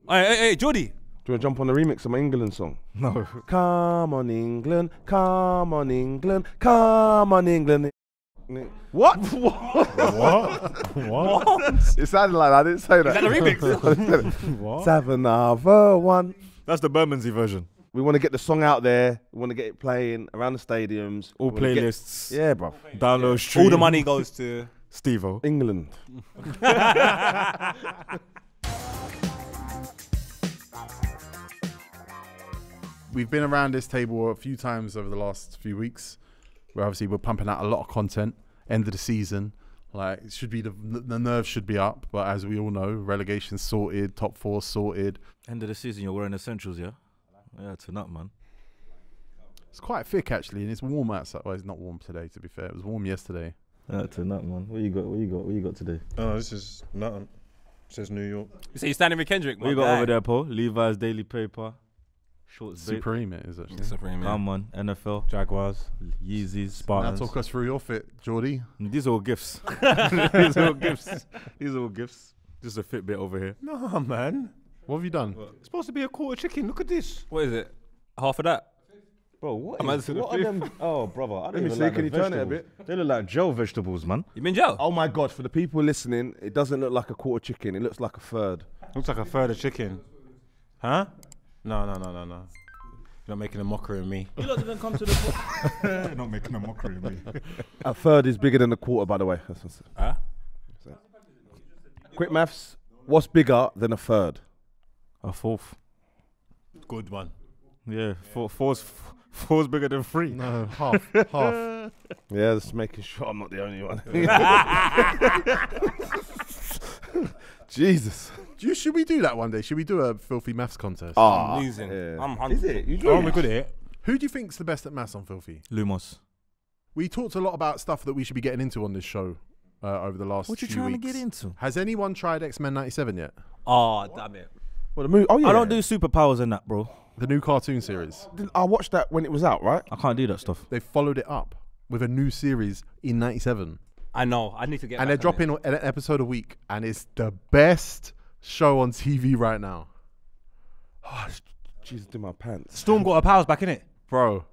Hey, Jordy. Do you want to jump on the remix of my England song? No. Come on, England. Come on, England. Come on, England. What? What? It sounded like that. I didn't say that. Is that the remix? What? Have another one. That's the Bermondsey version. We want to get the song out there. We want to get it playing around the stadiums. All We wanna playlists. Yeah, bro. Download stream. All the money goes to STEVO. England. We've been around this table a few times over the last few weeks, where obviously we're pumping out a lot of content. End of the season, like it should be the nerves should be up, but as we all know, relegation sorted, top 4 sorted. End of the season, you're wearing essentials, yeah? Yeah, it's a nut, man. It's quite thick actually, and it's warm outside. Well, it's not warm today, to be fair. It was warm yesterday. Yeah, it's a nut, man. What you got today? Oh, this is nothing. It says New York. So you're standing with Kendrick, What you got over there, Paul? Levi's Daily Paper. Shorts, Supreme it is actually. Supreme, yeah. Come on, NFL, Jaguars. Yeezys, Now Spartans. talk us through your fit, Jordy. These are all gifts. These are all gifts. These are all gifts. Just a Fitbit over here. No, man. What have you done? It's supposed to be a quarter chicken. Look at this. What is it? Half of that? Bro, what I'm is, answering what the are them? Oh, brother, I don't Let me even see, like can the you turn it a vegetables. They look like gel vegetables, man. You been jail? Oh my God, for the people listening, it doesn't look like a quarter chicken. It looks like a third. Looks like a third of chicken. Huh? No. You're not making a mockery of me. You lot didn't come to the... Not making a mockery of me. A third is bigger than a quarter, by the way. Huh? Quick maths. What's bigger than a third? A fourth. Good one. Yeah, four's bigger than 3. No, half. Yeah, just making sure I'm not the only one. Jesus. Should we do that one day? Should we do a filthy maths contest? Ah, I'm losing. yeah. I'm 100. Is it? You do Oh, it? we're good at it. Who do you think's the best at maths on filthy? Lumos. We talked a lot about stuff that we should be getting into on this show over the last What you few trying weeks. to get into? Has anyone tried X-Men 97 yet? Oh, damn it. Well, the movie. Oh yeah. I don't do superpowers in that, bro. The new cartoon series. I watched that when it was out, right? I can't do that stuff. They followed it up with a new series in 97. I know. I need to get And they're back on it. dropping an episode a week. And it's the best show on TV right now. Oh, Jesus, in my pants. Storm got her powers back in it. Bro,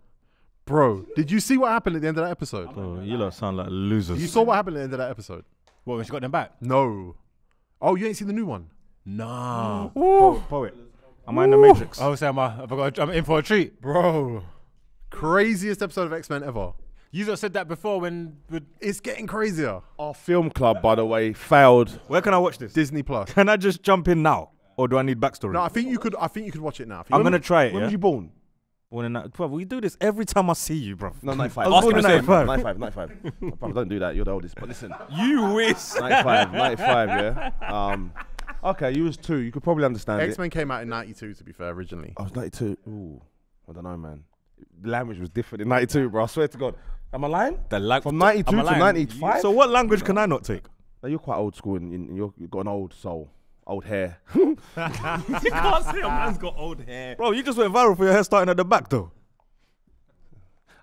did you see what happened at the end of that episode? Bro, you lot sound like losers. You saw what happened at the end of that episode? What, when she got them back? No. Oh, you ain't seen the new one? No. Poet. Am I in the Matrix? Oh, so I'm in for a treat. Bro. Craziest episode of X-Men ever. You lot said that before when... It's getting crazier. Our film club, by the way, failed. Where can I watch this? Disney Plus. Can I just jump in now? Or do I need backstory? No, I think you could watch it now. I'm going to try it, When yeah? was you born? Bro, we do this every time I see you, bro. No, 95. I was born in 95. 95. Bro, don't do that. You're the oldest. But listen, You wish. 95, yeah. Okay, you was 2. You could probably understand it. X-Men came out in 92, to be fair, originally. I was 92. Ooh, I don't know, man. The language was different in 92, bro. I swear to God. Am I lying? From 92 to 95? So what language can I not take? No, you're quite old school and you've got an old soul, old hair. You can't say a man's got old hair. Bro, you just went viral for your hair starting at the back, though.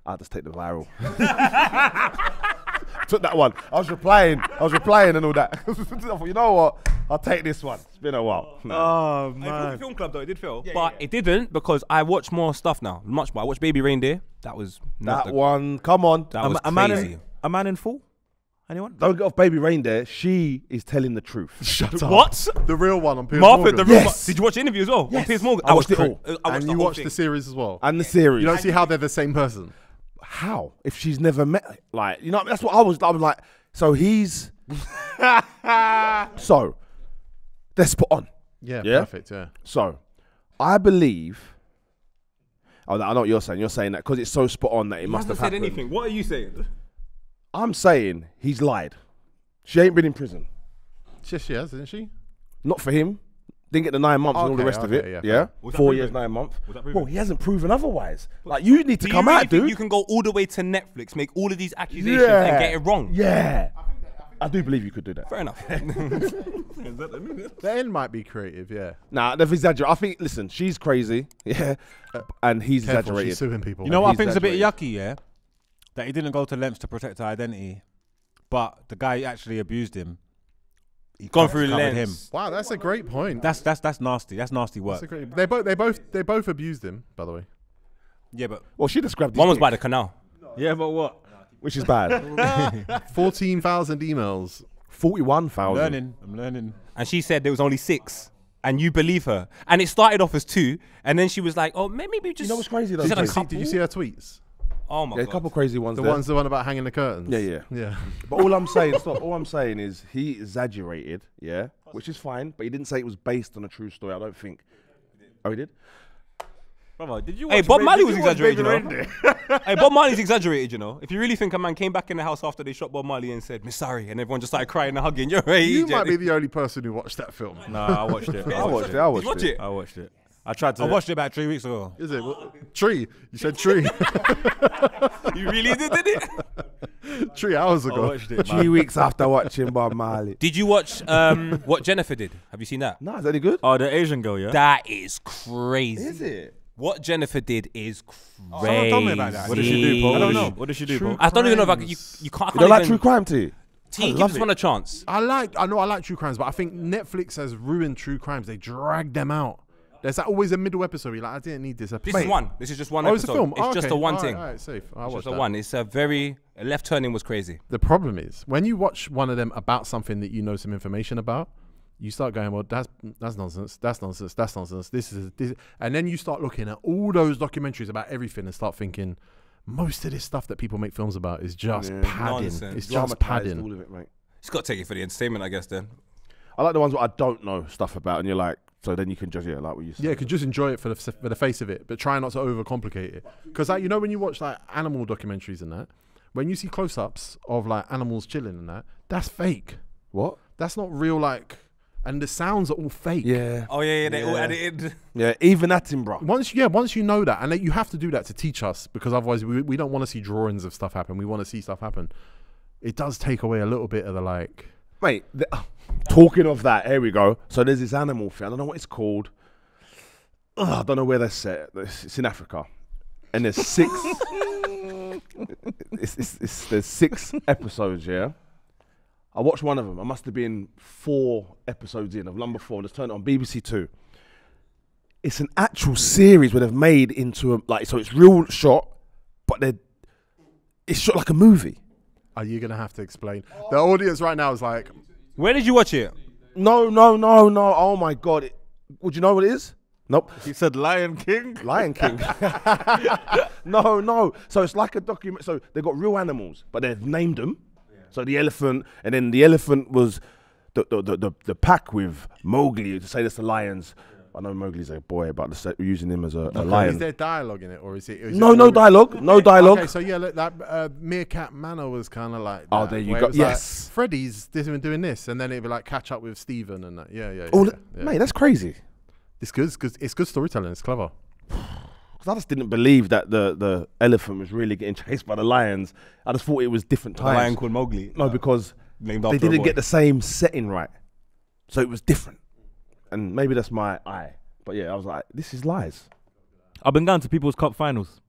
I'll just take the viral. Took that one. I was replying and all that. I thought, you know what? I'll take this one. It's been a while. Oh, The film club though, it did fail, but it didn't because I watch more stuff now, much more. I watched Baby Reindeer. That was not That one, come on. That was a crazy. man in full? Anyone? Don't get off Baby Reindeer. She is telling the truth. Shut up. What? The real one on Piers Martha, Morgan. the real. Yes. Did you watch the interview as well? Yes. On Piers Morgan. I watched it all. And you watched the series as well. And the series. You don't see how they're the same person. How? If she's never met, like, you know, that's what I was like, so he's, so, they're spot on. Yeah, Yeah? perfect, yeah. So, I believe, I know what you're saying. You're saying that because it's so spot on that it must have said happened. anything. What are you saying? I'm saying he's lied. She ain't been in prison. Yes, she has, isn't she? Not for him. Didn't get the 9 months and all the Okay, rest of okay, it. yeah, Yeah. Was that 4 proven? years, 9 months. Was that proven? Well, he hasn't proven otherwise. Like, you need to Do come you really out, think dude. you can go all the way to Netflix, make all of these accusations and get it wrong? Yeah. I do believe you could do that. Fair enough. The end might be creative, yeah. Nah, they've exaggerated. I think, listen, she's crazy, yeah, and he's Careful, exaggerated. she's suing people. You know what I He's think is a bit exaggerated. yucky, yeah? That he didn't go to lengths to protect her identity, but the guy actually abused him. Gone through covered lens. Wow, that's a great point. That's nasty. That's nasty work. That's a great. They both abused him, by the way. Yeah, but Well, she described One was by the canal. Yeah, but what? which is bad. 14,000 emails. 41,000. I'm learning. And she said there was only 6. And you believe her. And it started off as 2. And then she was like, oh, maybe just... You know what's crazy though? She said a Did couple. you see her tweets? Oh my Yeah, a God. couple crazy ones. The there. one about hanging the curtains. Yeah. But all I'm saying, all I'm saying is he exaggerated, yeah, which is fine. But he didn't say it was based on a true story. I don't think. Oh, he did. Brother, did you Hey, watch Bob Baby- Marley did was you watch exaggerated, Baby you know? Reindeer? Hey, Bob Marley's exaggerated, you know. If you really think a man came back in the house after they shot Bob Marley and said, "Miss sorry," and everyone just started crying and hugging, you're right. You might be the only person who watched that film. Nah, I watched it. I watched it. I Did watched you watch it. it? I watched it. I tried to. I watched it about 3 weeks ago. Is it? Tree. You said tree. You really did it? 3 hours I ago. watched it. 3 weeks after watching Bob Marley. Did you watch what Jennifer did? Have you seen that? Nah, is that any good? Oh, the Asian girl, yeah. That is crazy. Is it? What Jennifer did is crazy. Someone told me about that. What did she do, Paul? I don't know. What did she do, True Paul? I don't even know if I could, crimes. you can't. You don't like true crime, T? T, give love this it. one a chance. I like true crimes, but I think Netflix has ruined true crimes. They drag them out. There's always a middle episode where you're like, I didn't need this episode. This is one. This is just one Oh, episode. it's a film. It's just okay. a one All right, thing. All right, safe. I'll It's watch just a that. one. It's a very left turning was crazy. The problem is when you watch one of them about something that you know some information about, you start going, well, that's nonsense. That's nonsense. That's nonsense. This, and then you start looking at all those documentaries about everything and start thinking, most of this stuff that people make films about is just padding. Nonsense. It's just Dramatized, padding. all of it, mate. Just got to take it for the entertainment, I guess. Then I like the ones where I don't know stuff about, and you're like, so then you can just like what you said. Yeah, you could just enjoy it for the face of it, but try not to overcomplicate it. Because like, you know when you watch like animal documentaries and that, when you see close-ups of like animals chilling and that, that's fake. What? That's not real. Like, and the sounds are all fake. Yeah. oh yeah, they all edited. Yeah, even Attenborough. Once you know that, and you have to do that to teach us, because otherwise we don't want to see drawings of stuff happen. We want to see stuff happen. It does take away a little bit of the like. Mate, talking of that, here we go. So there's this animal thing. I don't know what it's called. I don't know where they're set. It's in Africa. And there's 6... there's 6 episodes, yeah? I watched one of them. I must have been 4 episodes in of number 4. Let's turn it on BBC 2. It's an actual series where they've made into a... like, so it's real shot, but it's shot like a movie. Are you gonna have to explain? The audience right now is like, Where did you watch it? No. Oh my God. Would you know what it is? Nope. He said Lion King. Lion King. No. So it's like a document. So they've got real animals, but they've named them. So the elephant, and then the elephant was the pack with Mowgli to say that's the lions. I know Mowgli's a boy, but we're using him as a lion. is there dialogue in it, or is it? No dialogue. No dialogue. Okay, so yeah, look, that Meerkat Manor was kind of like. Oh, that, there you where go. it was like, Yes. Freddie's doing this, and then it'd be like catch up with Stephen and that. Yeah. Mate, that's crazy. It's good. It's good storytelling. It's clever. Because I just didn't believe that the elephant was really getting chased by the lions. I just thought it was different The times. lion called Mowgli. No, because Named they after a didn't boy. get the same setting right. So it was different. And maybe that's my eye. But yeah, I was like, this is lies. I've been down to People's Cup finals.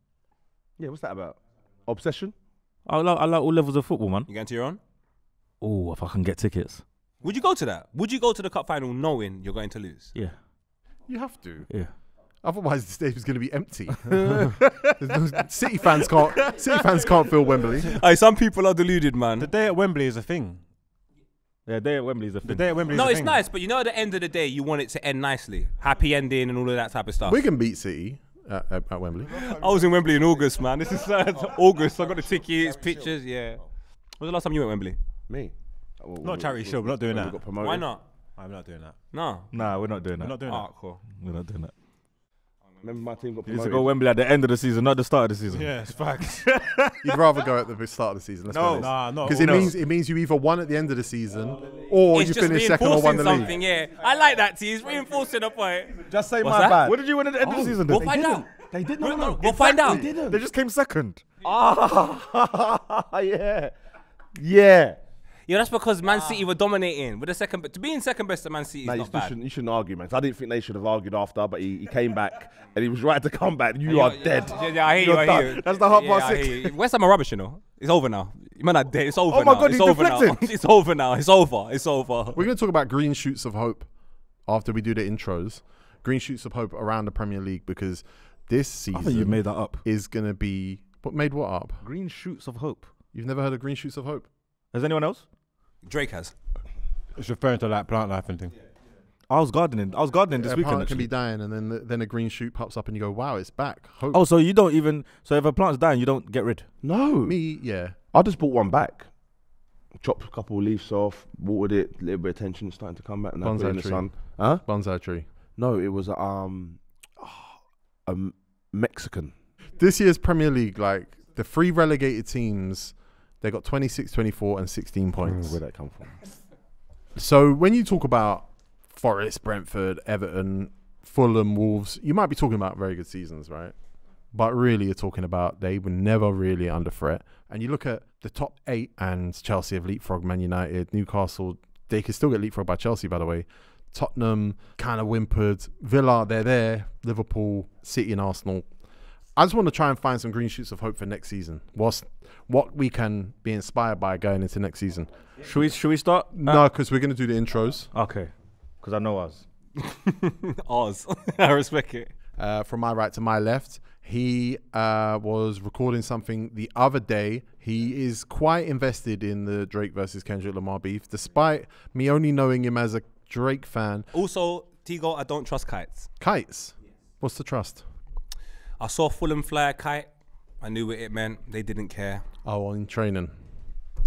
Yeah, what's that about? Obsession? I like all levels of football, man. You going to your own? Oh, if I can get tickets. Would you go to that? Would you go to the cup final knowing you're going to lose? Yeah. You have to. Yeah. Otherwise, the stage is going to be empty. City fans can't fill Wembley. Hey, some people are deluded, man. The day at Wembley is a thing. Yeah, day at Wembley's a The thing. day at Wembley No, is a it's thing. nice, but you know, at the end of the day, you want it to end nicely, happy ending, and all of that type of stuff. Wigan beat City at Wembley. I was in Wembley in August, man. This is August. I got the tickets, pictures. Yeah. When was the last time you went Wembley? Me? Not a charity show. We're not doing that. Got promoted. Why not? I'm not doing that. No. Nah, we're not doing We're that. not doing Oh, that. cool. We're not doing that. Remember my team got You need to promoted? go Wembley at the end of the season, not the start of the season. Yeah, it's facts. You'd rather go at the start of the season. Nah, no. Because it means you either won at the end of the season or It's you just finish second or won reinforcing the league. something, yeah. I like that, T. It's reinforcing a point. Just say What's my that? bad. What did you win at the end of the season? We'll Then? find out. They did. No. We'll find out. They didn't. They just came second. Ah, yeah. Yeah, that's because Man City were dominating with the second. To be in second best to Man City is Nah, not bad. you shouldn't argue, man. 'Cause I didn't think they should have argued after, but he came back and he was right to come back. You are dead. Yeah, I hear you. I hear you. That's the half past I 6. hear you. West Ham are rubbish, you know. It's over now. You man are dead. It's over. Oh my now. God, it's he's over now. deflecting. It's over now. It's over. It's over. We're going to talk about green shoots of hope after we do the intros. Green shoots of hope around the Premier League, because this I think you season made that up. is going to be made what up? Green shoots of hope. You've never heard of green shoots of hope? Has anyone else? Drake has. It's referring to like plant life and thing. I was gardening. this A weekend. plant can Actually. be dying, and then a green shoot pops up, and you go, "Wow, it's back!" Hope. Oh, so you don't even. So if a plant's dying, you don't get rid. No. me, yeah. I just bought one back. Chopped a couple of leaves off, watered it, a little bit of attention, starting to come back. And I put it in the Bonsai tree. sun. Huh? Bonsai tree. No, it was a Mexican. This year's Premier League, like the 3 relegated teams, they got 26, 24, and 16 points. Where'd that come from? So when you talk about Forest, Brentford, Everton, Fulham, Wolves, you might be talking about very good seasons, right? But really, you're talking about they were never really under threat. And you look at the top 8, and Chelsea have leapfrogged Man United, Newcastle. They could still get leapfrogged by Chelsea, by the way. Tottenham kind of whimpered. Villa, they're there. Liverpool, City, and Arsenal. I just want to try and find some green shoots of hope for next season. What we can be inspired by going into next season. Should we start? No, because we're going to do the intros. Okay. Because I know us. Oz. I respect it. From my right to my left, he was recording something the other day. He is quite invested in the Drake versus Kendrick Lamar beef, despite me only knowing him as a Drake fan. Also, TEGO, I don't trust kites. Kites. What's the trust? I saw Fulham fly a kite. I knew what it meant. They didn't care. Oh, in training.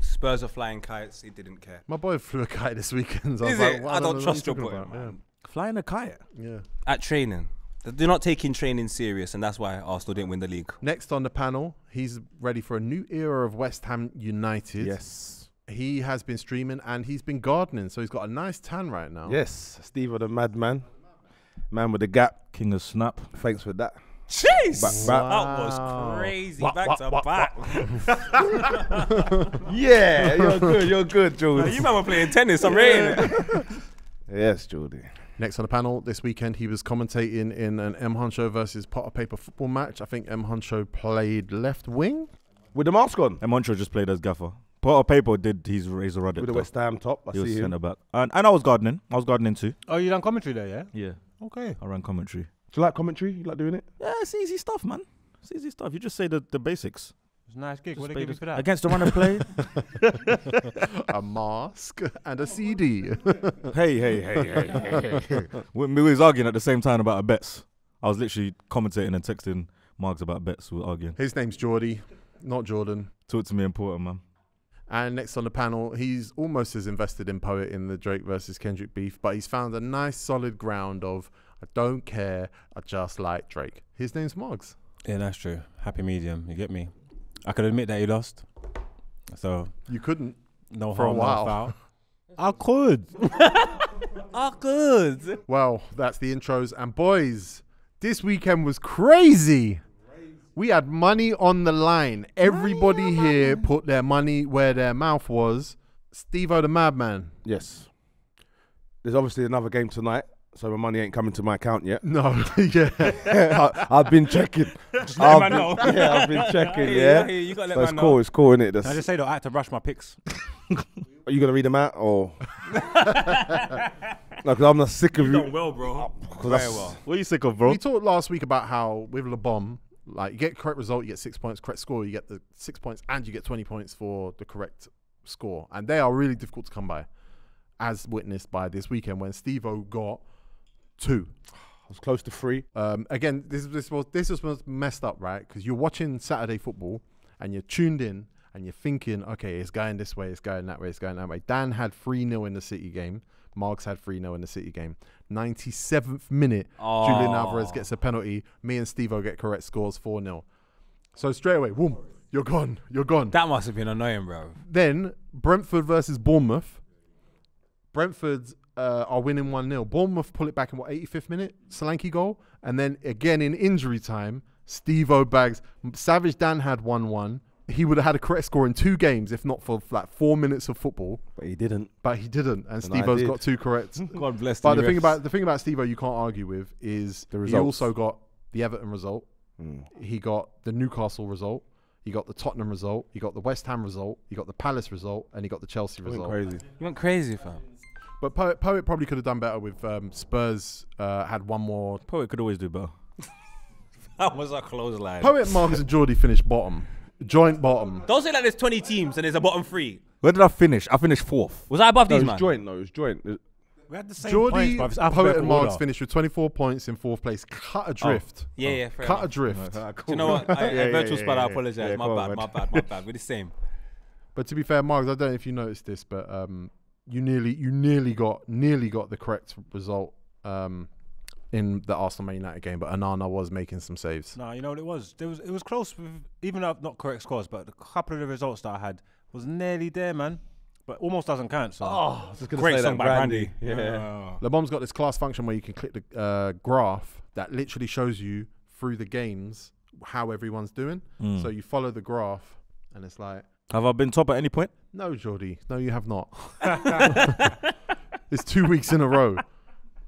Spurs are flying kites. They didn't care. My boy flew a kite this weekend. So Is I was it? like, I don't know what trust you're your talking boy, about. Flying a kite. Yeah. At training. They're not taking training serious, and that's why Arsenal didn't win the league. Next on the panel, he's ready for a new era of West Ham United. Yes. He has been streaming and he's been gardening, so he's got a nice tan right now. Yes. STEVO the madman. Man with the gap. King of snap. Thanks for that. Jeez! Back. That was crazy. Back to back. Yeah, you're good. You're good, Jordy. You man were playing tennis. I'm rating it. Yes, Jordy. Next on the panel this weekend, he was commentating in an M. Huncho versus Potter Paper football match. I think M. Huncho played left wing. With the mask on. And Montreux just played as gaffer. Potter Paper did his Razor Ruddock. With the West Ham top. I He was see him. centre back. And I was gardening. I was gardening too. Oh, you done commentary there, yeah? Yeah. Okay. I ran commentary. Do you like commentary? You like doing it? Yeah, it's easy stuff, man. It's easy stuff. You just say the basics. It's a nice gig. What Just they give you for that? Against the run and play. A mask and a CD. hey. We was arguing at the same time about our bets. I was literally commentating and texting Margs about bets. We were arguing. His name's Jordy, not Jordan. Talk to me important, man. And next on the panel, he's almost as invested in Poet in the Drake versus Kendrick beef, but he's found a nice solid ground of, I don't care, I just like Drake. His name's Margs. Yeah, that's true. Happy medium. You get me? I could admit that he lost. So, You couldn't. no For a harm, while. no foul. I could. Oh, good. Well, that's the intros. And boys, this weekend was crazy. We had money on the line. Everybody here put their money where their mouth was. STEVO the madman. Yes. There's obviously another game tonight, so my money ain't coming to my account yet. No, yeah. I've been checking. Just let man know. Yeah, I've been checking, Yeah, yeah. you got to let So it's man cool, know. it's cool, innit? Can I just say though, I had to rush my picks. Are you going to read them out, or? No, because I'm not sick of You you. done well, bro. Because Very that's- well. What are you sick of, bro? We talked last week about how with Le Bon, like you get correct result, you get 6 points, correct score, you get the 6 points, and you get 20 points for the correct score. And they are really difficult to come by, as witnessed by this weekend when STEVO got 2. I was close to 3. Again, this was messed up, right? Because you're watching Saturday football and you're tuned in and you're thinking, okay, it's going this way, it's going that way, it's going that way. Dan had 3-0 in the City game. Margs had 3-0 in the City game. 97th minute, Julian Alvarez gets a penalty. Me and Stevo get correct scores 4-0. So straight away, boom, you're gone. That must have been annoying, bro. Then Brentford versus Bournemouth. Brentford are winning 1-0. Bournemouth pull it back in 85th minute? Solanke goal. And then again in injury time, Stevo bags. Savage Dan had 1-1. he would have had a correct score in 2 games if not for like 4 minutes of football. But he didn't. And Steve-O's got 2 correct. God bless. But the thing about Steve-O you can't argue with is The he results. also got the Everton result. He got the Newcastle result. He got the Tottenham result. He got the West Ham result. He got the Palace result, and he got the Chelsea result. Crazy. You went crazy, fam. But Poet probably could have done better with Spurs. Had one more. Poet could always do better. That was a clothesline. Poet, Margs, and Jordy finished bottom, joint bottom. Don't say like there's 20 teams and there's a bottom 3. Where did I finish? I finished 4th. Was I above No, these, it was man? joint. No, it was joint. We had the same Jordy, points, Poet, but it's and alphabetical Margs order. finished with 24 points in 4th place. Cut adrift. Yeah, fair Cut enough. adrift. Do you know what? Virtual spell, I apologize. My bad. We're the same. But to be fair, Margs, I don't know if you noticed this, but you nearly got the correct result in the Arsenal Man United game, but Onana was making some saves. No, you know what it was? It was close, with, even though not correct scores, but a couple of the results that I had was nearly there, man. But almost doesn't count. So. I was just gonna Great say song that, by Brandy. Yeah. Le Bom's got this class function where you can click the graph that literally shows you through the games how everyone's doing. So you follow the graph, and it's like, Have I been top at any point? no, Jordy, no, you have not. It's 2 weeks in a row.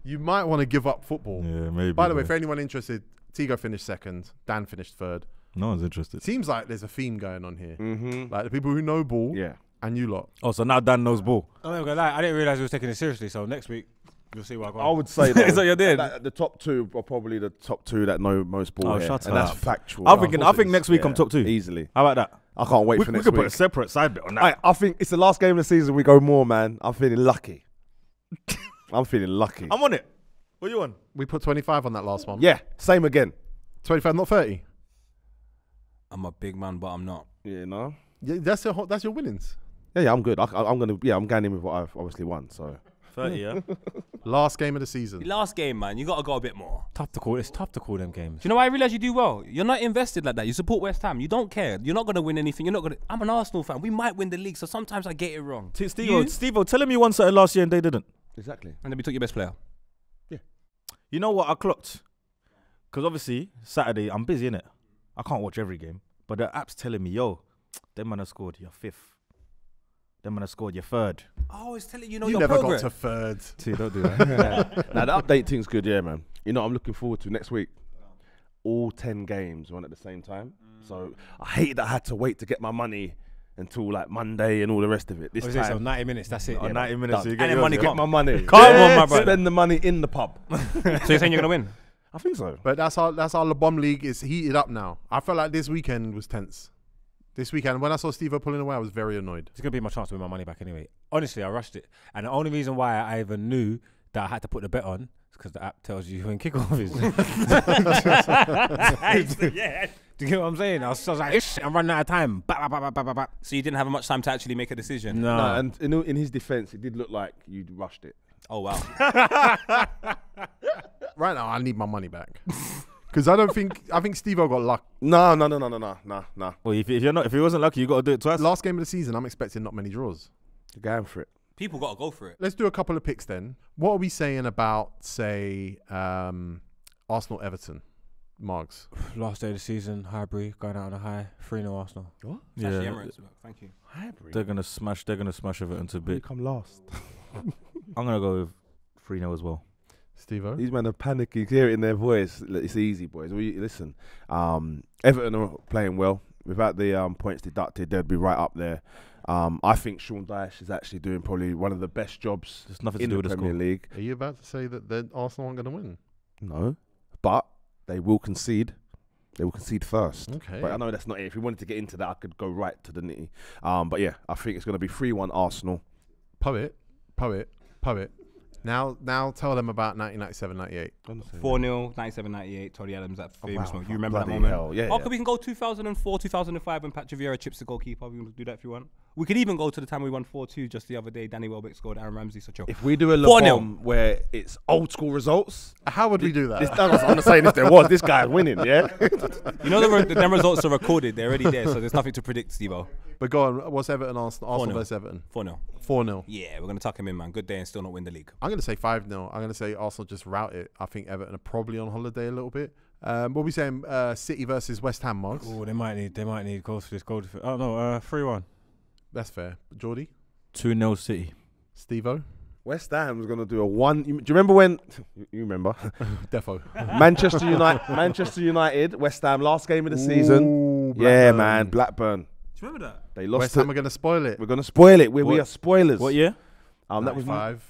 You might want to give up football. Yeah, maybe. By the way, but for anyone interested, Tego finished 2nd, Dan finished 3rd. no one's interested. Seems like there's a theme going on here. Mm-hmm. Like the people who know ball Yeah. and you lot. Oh, so now Dan knows ball. I'm not gonna lie, I didn't realize we was taking it seriously. So next week you'll see what I got. I would say that. So you did? The top 2 are probably the top 2 that know most ball. Oh, here, shut and up. that's factual. I think next week I'm top 2. Easily. How about that? I can't wait We for could next put week. a separate side bit on that. I think it's the last game of the season. We go more, man. I'm feeling lucky. I'm feeling lucky. I'm on it. What you on? We put 25 on that last one. Yeah, same again. 25, not 30. I'm a big man, but I'm not. Yeah, no. Yeah, that's your winnings. Yeah, I'm good. I'm going in with what I've obviously won. So 30, yeah. Last game of the season. Last game, man. You got to go a bit more. Tough to call. It's tough to call them games. Do you know why I realize you do well? You're not invested like that. You support West Ham. You don't care. You're not going to win anything. You're not going to. I'm an Arsenal fan. We might win the league, so sometimes I get it wrong. Steve-O, tell him you won something last year and they didn't. exactly. And then we took your best player. You know what I clocked? Because obviously, Saturday, I'm busy, innit? I can't watch every game. But the app's telling me, yo, them man have scored your 5th. Them man have scored your 3rd. Oh, it's telling you know You your never progress. got to 3rd. See, don't do that. Now the update thing's good, yeah, man. You know, I'm looking forward to next week. All 10 games on at the same time. So I hate that I had to wait to get my money until like Monday and all the rest of it. This What is it, so time, 90 minutes, that's it. Oh, yeah. 90 minutes, so you And get then yours, money yeah? get my money. Come on, my brother. Spend the money in the pub. So you're saying you're going to win? I think so. But that's our Le Bon League is heated up now. I felt like this weekend was tense. This weekend, when I saw Steve-O pulling away, I was very annoyed. It's going to be my chance to win my money back anyway. Honestly, I rushed it. And the only reason why I even knew that I had to put the bet on is because the app tells you when kickoff is. Yeah. Do you get what I'm saying? I was like, I'm running out of time. Bah, bah, bah, bah, bah, bah, bah. So you didn't have much time to actually make a decision? No. No, and in his defense, it did look like you rushed it. Oh, wow. Right now, I need my money back. Because I think Steve-O got luck. No. Well, if he wasn't lucky, you got to do it twice. Last game of the season, I'm expecting not many draws. You're going for it. People got to go for it. Let's do a couple of picks then. What are we saying about, say, Arsenal-Everton? Margs. Last day of the season, Highbury going out on a high. 3-0 Arsenal. What? It's actually Emirates. Thank you. Highbury. They're gonna smash Everton to You bit. come last. I'm gonna go with 3-0 as well. Steve-O? These men are panicking. You hear it in their voice. It's easy, boys. Listen, Everton are playing well. Without the points deducted, they'd be right up there. I think Sean Dyche is actually doing probably one of the best jobs There's nothing to in do the with the Premier score. League. Are you about to say that Arsenal aren't going to win? No, but they will concede. They will concede first. Okay. But I know that's not it. If we wanted to get into that, I could go right to the nitty. But yeah, I think it's going to be 3-1 Arsenal. Poet. Now tell them about 1997-98. 4-0, 97-98, Tony Adams at famous moment. You remember that Bloody moment? hell, yeah, Oh, yeah. we can go 2004, 2005 when Patrick Vieira chips the goalkeeper. We can do that if you want. We could even go to the time we won 4-2 just the other day. Danny Welbeck scored, Aaron Ramsey, such a... If we do a 4-0. LeBron where it's old school results, How would we do that? I'm not saying if there was, this guy's winning, yeah? You know, them results are recorded. They're already there, so there's nothing to predict, Steve-O. But go on, what's Everton, Arsenal? Arsenal 4-0. versus Everton. 4-0. 4-0. Yeah, we're gonna tuck him in, man. Good day and still not win the league. I'm going to say 5-0. I'm going to say Arsenal just rout it. I think Everton are probably on holiday a little bit. What are we saying? City versus West Ham, Marks. Oh, they might need goals for this goal. Oh no, 3-1. That's fair. Jordy, 2-0 City. Stevo, West Ham's going to do a one. Do you remember when? You remember? Defo. Manchester United, West Ham, last game of the season. Ooh, Yeah, Blackburn. man, Blackburn. Do you remember that? They lost. West Ham are going to spoil it. We're going to spoil it. We What? are spoilers. What year? That was 5.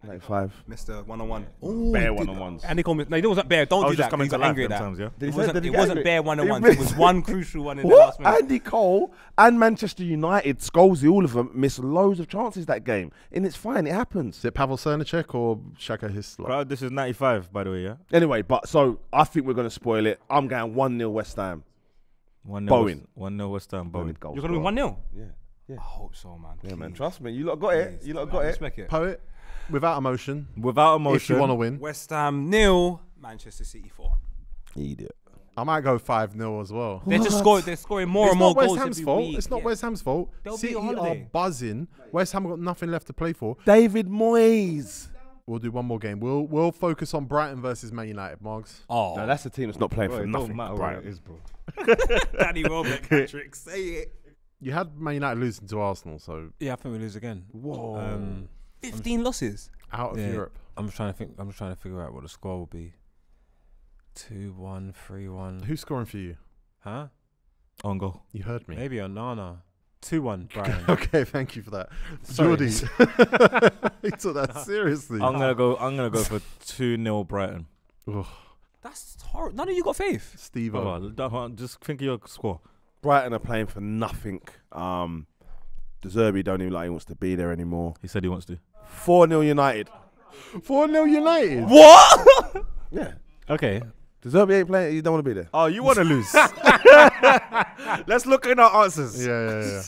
95. Mr. 1-on-1. Bare one-on-ones. And he called me. No, it wasn't bare. Don't do that. 'cause He's angry at that. sometimes, yeah. It wasn't bare 1-on-1. He It was one crucial one in the last What? minute. Andy Cole and Manchester United, Scholesy, all of them missed loads of chances that game, and it's fine. It happens. Is it Pavel Srnicek or Shaka Hislop? Crowd, this is 95, by the way, yeah? Anyway, but so I think we're going to spoil it. I'm going 1-0 West Ham. 1-0 Bowen. 1-0 West Ham, Bowen. Goals You're gonna win 1-0. Yeah. I hope so, man. Yeah, man. Please. Trust me. You lot got it. Please. You lot I got it. respect it. Poet, without emotion. Without If emotion. you want to win. West Ham 0, Manchester City 4. Idiot. I might go 5-0 as well. They're just scoring. They're scoring more It's and more not West goals Ham's every fault. week. It's not Yeah. West Ham's fault. They'll be City on are holiday. buzzing. West Ham have got nothing left to play for. David Moyes. We'll do one more game. We'll focus on Brighton versus Man United, Margs. Oh, No, that's the team that's not playing Bro, for it nothing. don't matter Brighton. what it is, bro. Danny Welbeck hat-trick. Say it. You had Man United losing to Arsenal, so Yeah, I think we lose again. Whoa. 15 losses. out of Yeah. Europe. I'm just trying to think. I'm just trying to figure out what the score will be. 2-1, 3-1. Who's scoring for you? Huh? On goal. You heard me. Maybe on Nana. 2-1, Brighton. Okay, thank you for that. Sorry. Jordy. He took that seriously. I'm gonna go for 2-0 Brighton. Ugh. That's horrible. None of you got faith. Steve. Just think of your score. Brighton are playing for nothing. De Zerbi don't even like he wants to be there anymore. He said he wants to. 4-0 United. 4-0 United. What? Yeah. Okay. De Zerbi ain't playing. You don't want to be there. Oh, you want to lose? Let's look at our answers. Yeah.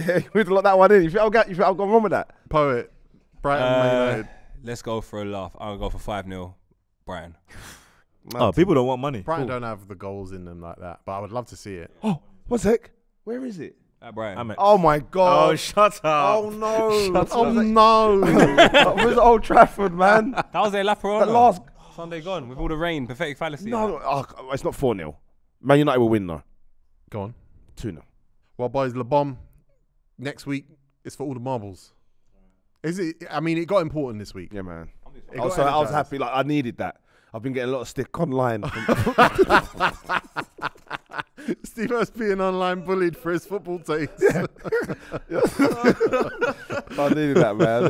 Yeah, we'd lock that one in. You think I've gone wrong with that? Poet. Brighton, Man United. Let's go for a laugh. I'll go for 5-0 Brighton. Oh, people don't want money. Brighton don't have the goals in them like that, but I would love to see it. Oh, one sec. Where is it? At Brighton. Oh my God. Oh, shut up. Oh no. Oh no. Where's Old Trafford, man? That was their La That Perona. last. Sunday gone with all the rain. Pathetic fallacy. No, it's not 4-0. Man United will win though. Go on. 2-0. Well, boys, Le Bon, next week is for all the marbles. Is it? I mean, it got important this week. Yeah, man. It I got was energised. happy. Like I needed that. I've been getting a lot of stick online. Steve has been online bullied for his football taste. I needed that, man.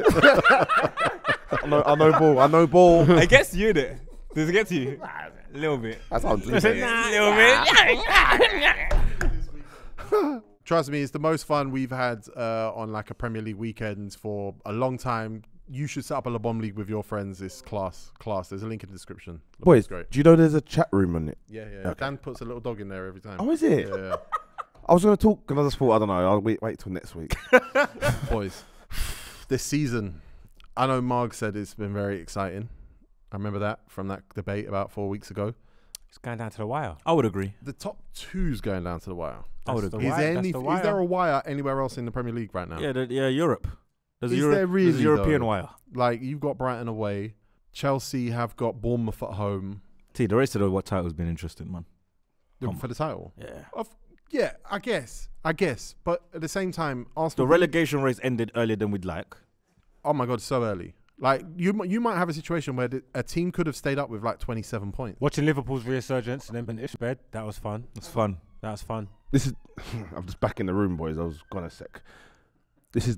I know ball. It gets to you, innit? Does it get to you? A little bit. That's how I'm doing A it. little bit. Trust me, it's the most fun we've had on like a Premier League weekend for a long time. You should set up a Le Bon League with your friends. It's class. There's a link in the description. Le Bon's Boys, great. do you know there's a chat room on it? Yeah. Okay. Dan puts a little dog in there every time. Oh, is it? Yeah. I was going to talk, and I just thought, I don't know, I'll wait till next week. Boys, this season, I know Marg said it's been very exciting. I remember that from that debate about 4 weeks ago. It's going down to the wire. I would agree. The top two's going down to the wire. I would That's the agree. wire. Is there a wire anywhere else in the Premier League right now? Yeah, Europe. There's Is a there really, there's a European though? wire. Like, you've got Brighton away. Chelsea have got Bournemouth at home See, the rest of the title's been interesting, man. for the title. Yeah. Yeah, I guess. But at the same time, The Arsenal... relegation race ended earlier than we'd like. Oh my God, so early. Like, you might have a situation where a team could have stayed up with like 27 points. Watching Liverpool's resurgence and then been bed, that was fun. It's fun. That was fun. This is, I'm just back in the room, boys. I was gone a sec. This is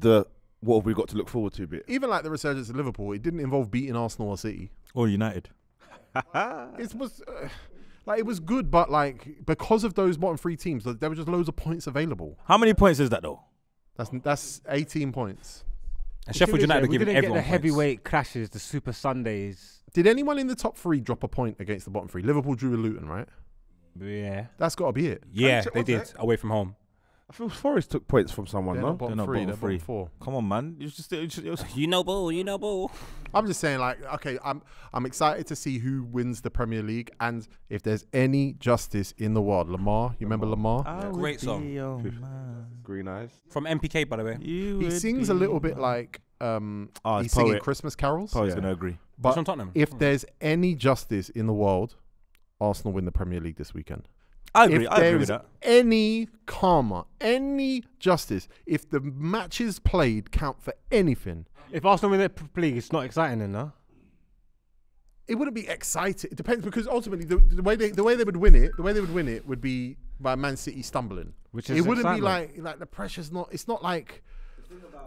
what have we got to look forward to bit. Even like the resurgence of Liverpool, it didn't involve beating Arsenal or City. Or United. It was it was good, but like because of those bottom three teams, there were just loads of points available. How many points is that, though? That's 18 points. And Sheffield United are we giving didn't get everyone the heavyweight clashes, the Super Sundays. Did anyone in the top three drop a point against the bottom three? Liverpool drew with Luton, right? Yeah. That's got to be it. Yeah, check they one did sec. away from home. I feel Forest took points from someone, They're no? not bottom They're not three. bottom They're three. bottom 4. Come on, man. It was You know, boo. I'm just saying, like, okay, I'm excited to see who wins the Premier League, and if there's any justice in the world. Lamar, you remember Lamar? Great song. Green Eyes. From MPK, by the way. He sings a little bit like he's it's singing Poet. Christmas carols. Poet's gonna agree. He's But from Tottenham. if there's any justice in the world, Arsenal win the Premier League this weekend. I agree. If I agree there with is that. any karma, any justice, if the matches played count for anything, If Arsenal win the league, it's not exciting then, no? it wouldn't be exciting. It depends, because ultimately the way they would win it would be by Man City stumbling. Which It is wouldn't excitement. be like the pressure's not. It's not like.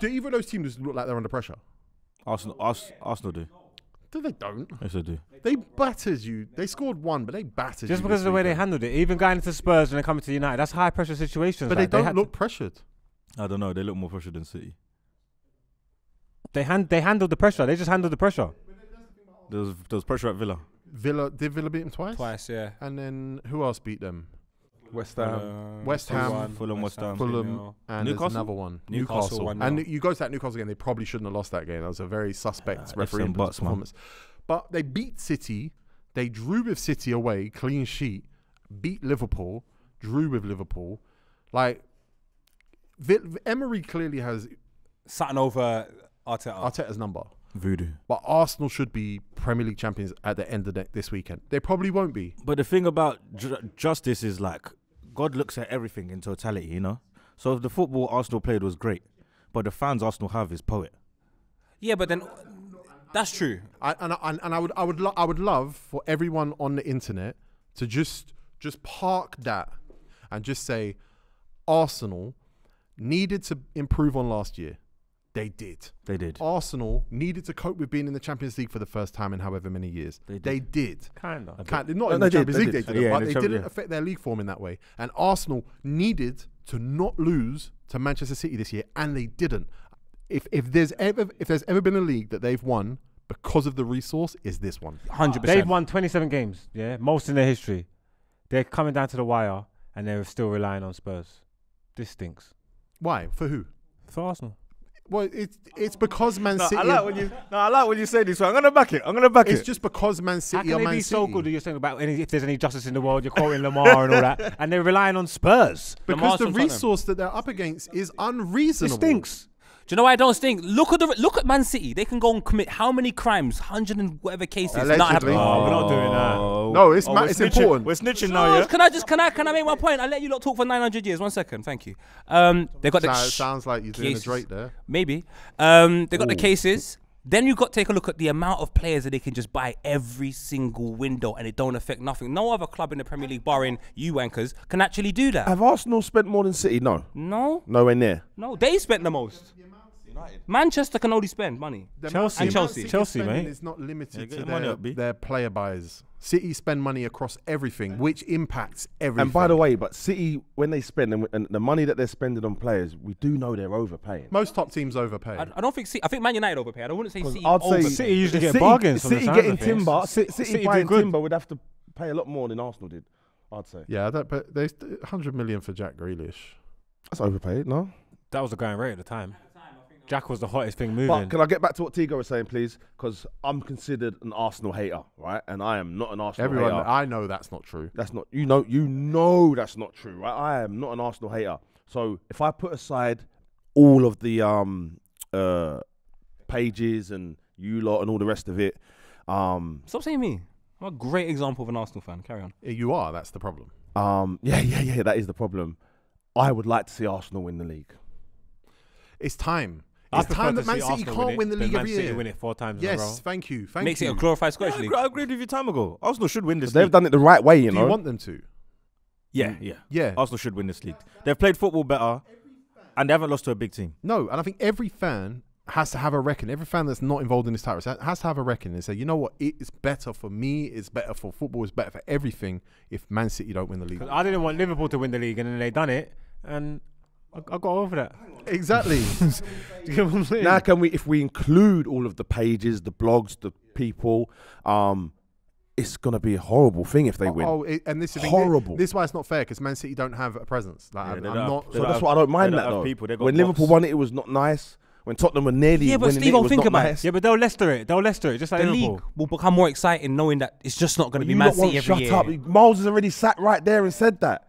Do either of those teams look like they're under pressure? Arsenal do. No, they don't. Yes, they do. They battered you. They scored one, but they battered you. Just because this of the way they weekend. handled it, even going into Spurs when they come to United, that's high pressure situations. But like, they don't had look pressured. I don't know. They look more pressured than City. they handled the pressure. They just handled the pressure. There was pressure at Villa. Villa beat them twice? Twice, yeah. And then who else beat them? West Ham. West Ham, Fulham, West Ham. Fulham, and there's Newcastle? another one. Newcastle 1-0. And you go to that Newcastle game, they probably shouldn't have lost that game. That was a very suspect referee and buts, man. performance. But they beat City. They drew with City away, clean sheet. Beat Liverpool, drew with Liverpool. Like, Emery clearly has Something over Arteta. Arteta's number. Voodoo. But Arsenal should be Premier League champions at the end of this weekend. They probably won't be. But the thing about justice is, like, God looks at everything in totality, you know? So if the football Arsenal played was great, but the fans Arsenal have is Poet. Yeah, but then that's true. I would love for everyone on the internet to just park that and just say Arsenal needed to improve on last year. They did. They did. Arsenal needed to cope with being in the Champions League for the first time in however many years. They did. Kind of. Not in No, the they did, Champions they League, did. they did, Yeah, but in the they Champions- didn't yeah. affect their league form in that way. And Arsenal needed to not lose to Manchester City this year, and they didn't. If there's ever been a league that they've won because of the resource, is this one. 100%. They've won 27 games, yeah, most in their history. They're coming down to the wire, and they're still relying on Spurs. This stinks Why? For who? for Arsenal. Well, it's because Man City. I like when you say this. So I'm gonna back it. It's just because Man How City can are they Man be City. so good? You're saying about if there's any justice in the world, you're quoting Lamar and all that, and they're relying on Spurs. Because Lamar's the from Tottenham. resource that they're up against is It unreasonable. stinks. Do you know why I don't stink? Look at Man City. They can go and commit how many crimes? 100 and whatever cases. Not Allegedly. happening. Oh, we're not doing that. No, it's we're it's snitching. important. We're snitching No, now, yeah? Can I make my point? I'll let you lot talk for 900 years. 1 second, thank you. They got the Sounds like you're doing a cases. Drake there. Maybe. They got the cases. Then you got to take a look at the amount of players that they can just buy every single window, and it don't affect nothing. No other club in the Premier League, barring you wankers, can actually do that. Have Arsenal spent more than City? No. No, Nowhere near. they spent the most. Manchester can only spend money. Chelsea. And Chelsea. Chelsea, mate. It's not limited get to your money up, B. their player buys. City spend money across everything, which impacts everything. And by the way, but City, when they spend and the money that they're spending on players, we do know they're overpaying. most top teams overpay. I don't think City. I think Man United overpaid. I wouldn't say City I'd say overpaid. City usually get City- bargains from the City sounds getting of things. timber. City City do buying good. timber would have to pay a lot more than Arsenal did. I'd say Yeah, but there's 100 million for Jack Grealish. that's overpaid. No. That was the going rate at the time. Jack was the hottest thing moving. But can I get back to what Tego was saying, please? Because I'm considered an Arsenal hater, right? And I am not an Arsenal Everyone, hater. I know that's not true. That's not you know that's not true, right? I am not an Arsenal hater. So if I put aside all of the pages and you lot and all the rest of it, Stop saying me. I'm a great example of an Arsenal fan. Carry on. You are. That's the problem. yeah, that is the problem. I would like to see Arsenal win the league. It's time. I It's prefer time to that Man see City Arsenal can't win the than league Man every City year. win it 4 times in a row. Yes, thank you. Thank Makes you. it a glorified Scottish league. I agreed with you time ago. Arsenal should win this They've league. done it the right way, you Do know. you want them to? Yeah. Yeah. Arsenal should win this league. They've played football better, and they haven't lost to a big team. No, and I think every fan has to have a reckon. Every fan that's not involved in this title has to have a reckon and say, you know what, it's better for me, it's better for football, it's better for everything if Man City don't win the league. 'Cause I didn't want Liverpool to win the league, and then they done it, and I got over that. Exactly. Do you get what I'm saying? Now, can we, if we include all of the pages, the blogs, the people, it's gonna be a horrible thing if they win. And this is horrible. This is why it's not fair because Man City don't have a presence. Like, Yeah, I'm they don't not. have- So that's why I don't mind they that don't have though. people, they got When blocks. Liverpool won it was not nice. When Tottenham were nearly Yeah, but winning Steve-O, it was think not about it. nice. Yeah, but they'll Leicester it. They'll Leicester it. Just like The Liverpool. league will become more exciting knowing that it's just not going to be You Man lot won't City every year. shut up. Miles has already sat right there and said that.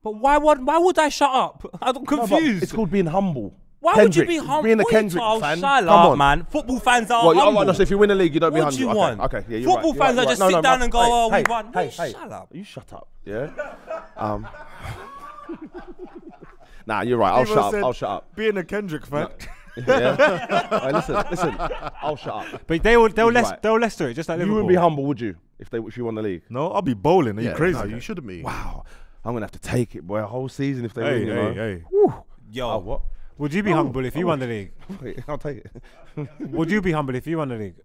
But why would I shut up? I'm No, but confused. it's called being humble. Why Kendrick, would you be humble? Being a Kendrick Shut fan, come up, on. man. Football fans are Well, humble. no, so if you win a league, you don't be What do humble. you want? Okay, yeah, you're Football right. fans you're are right. just No, sit down but- and go, hey, "Oh, hey, we won." Hey, No, hey, shut up. You shut up. Yeah. Nah, you're right. I'll Steve-O shut up. said- I'll shut up. Being a Kendrick fan. Yeah. Hey, listen. I'll shut up. But they'll right. Leicester it just like You Liverpool. wouldn't be humble, would you? If you won the league? No, I'll be bowling. Are you Yeah, crazy? No, you shouldn't be. Wow. I'm gonna have to take it, boy. A whole season if they Hey, win. You know? hey. Yo, Oh, what? Would you be humble if you won the league? Wait, I'll take it. Would you be humble if you won the league?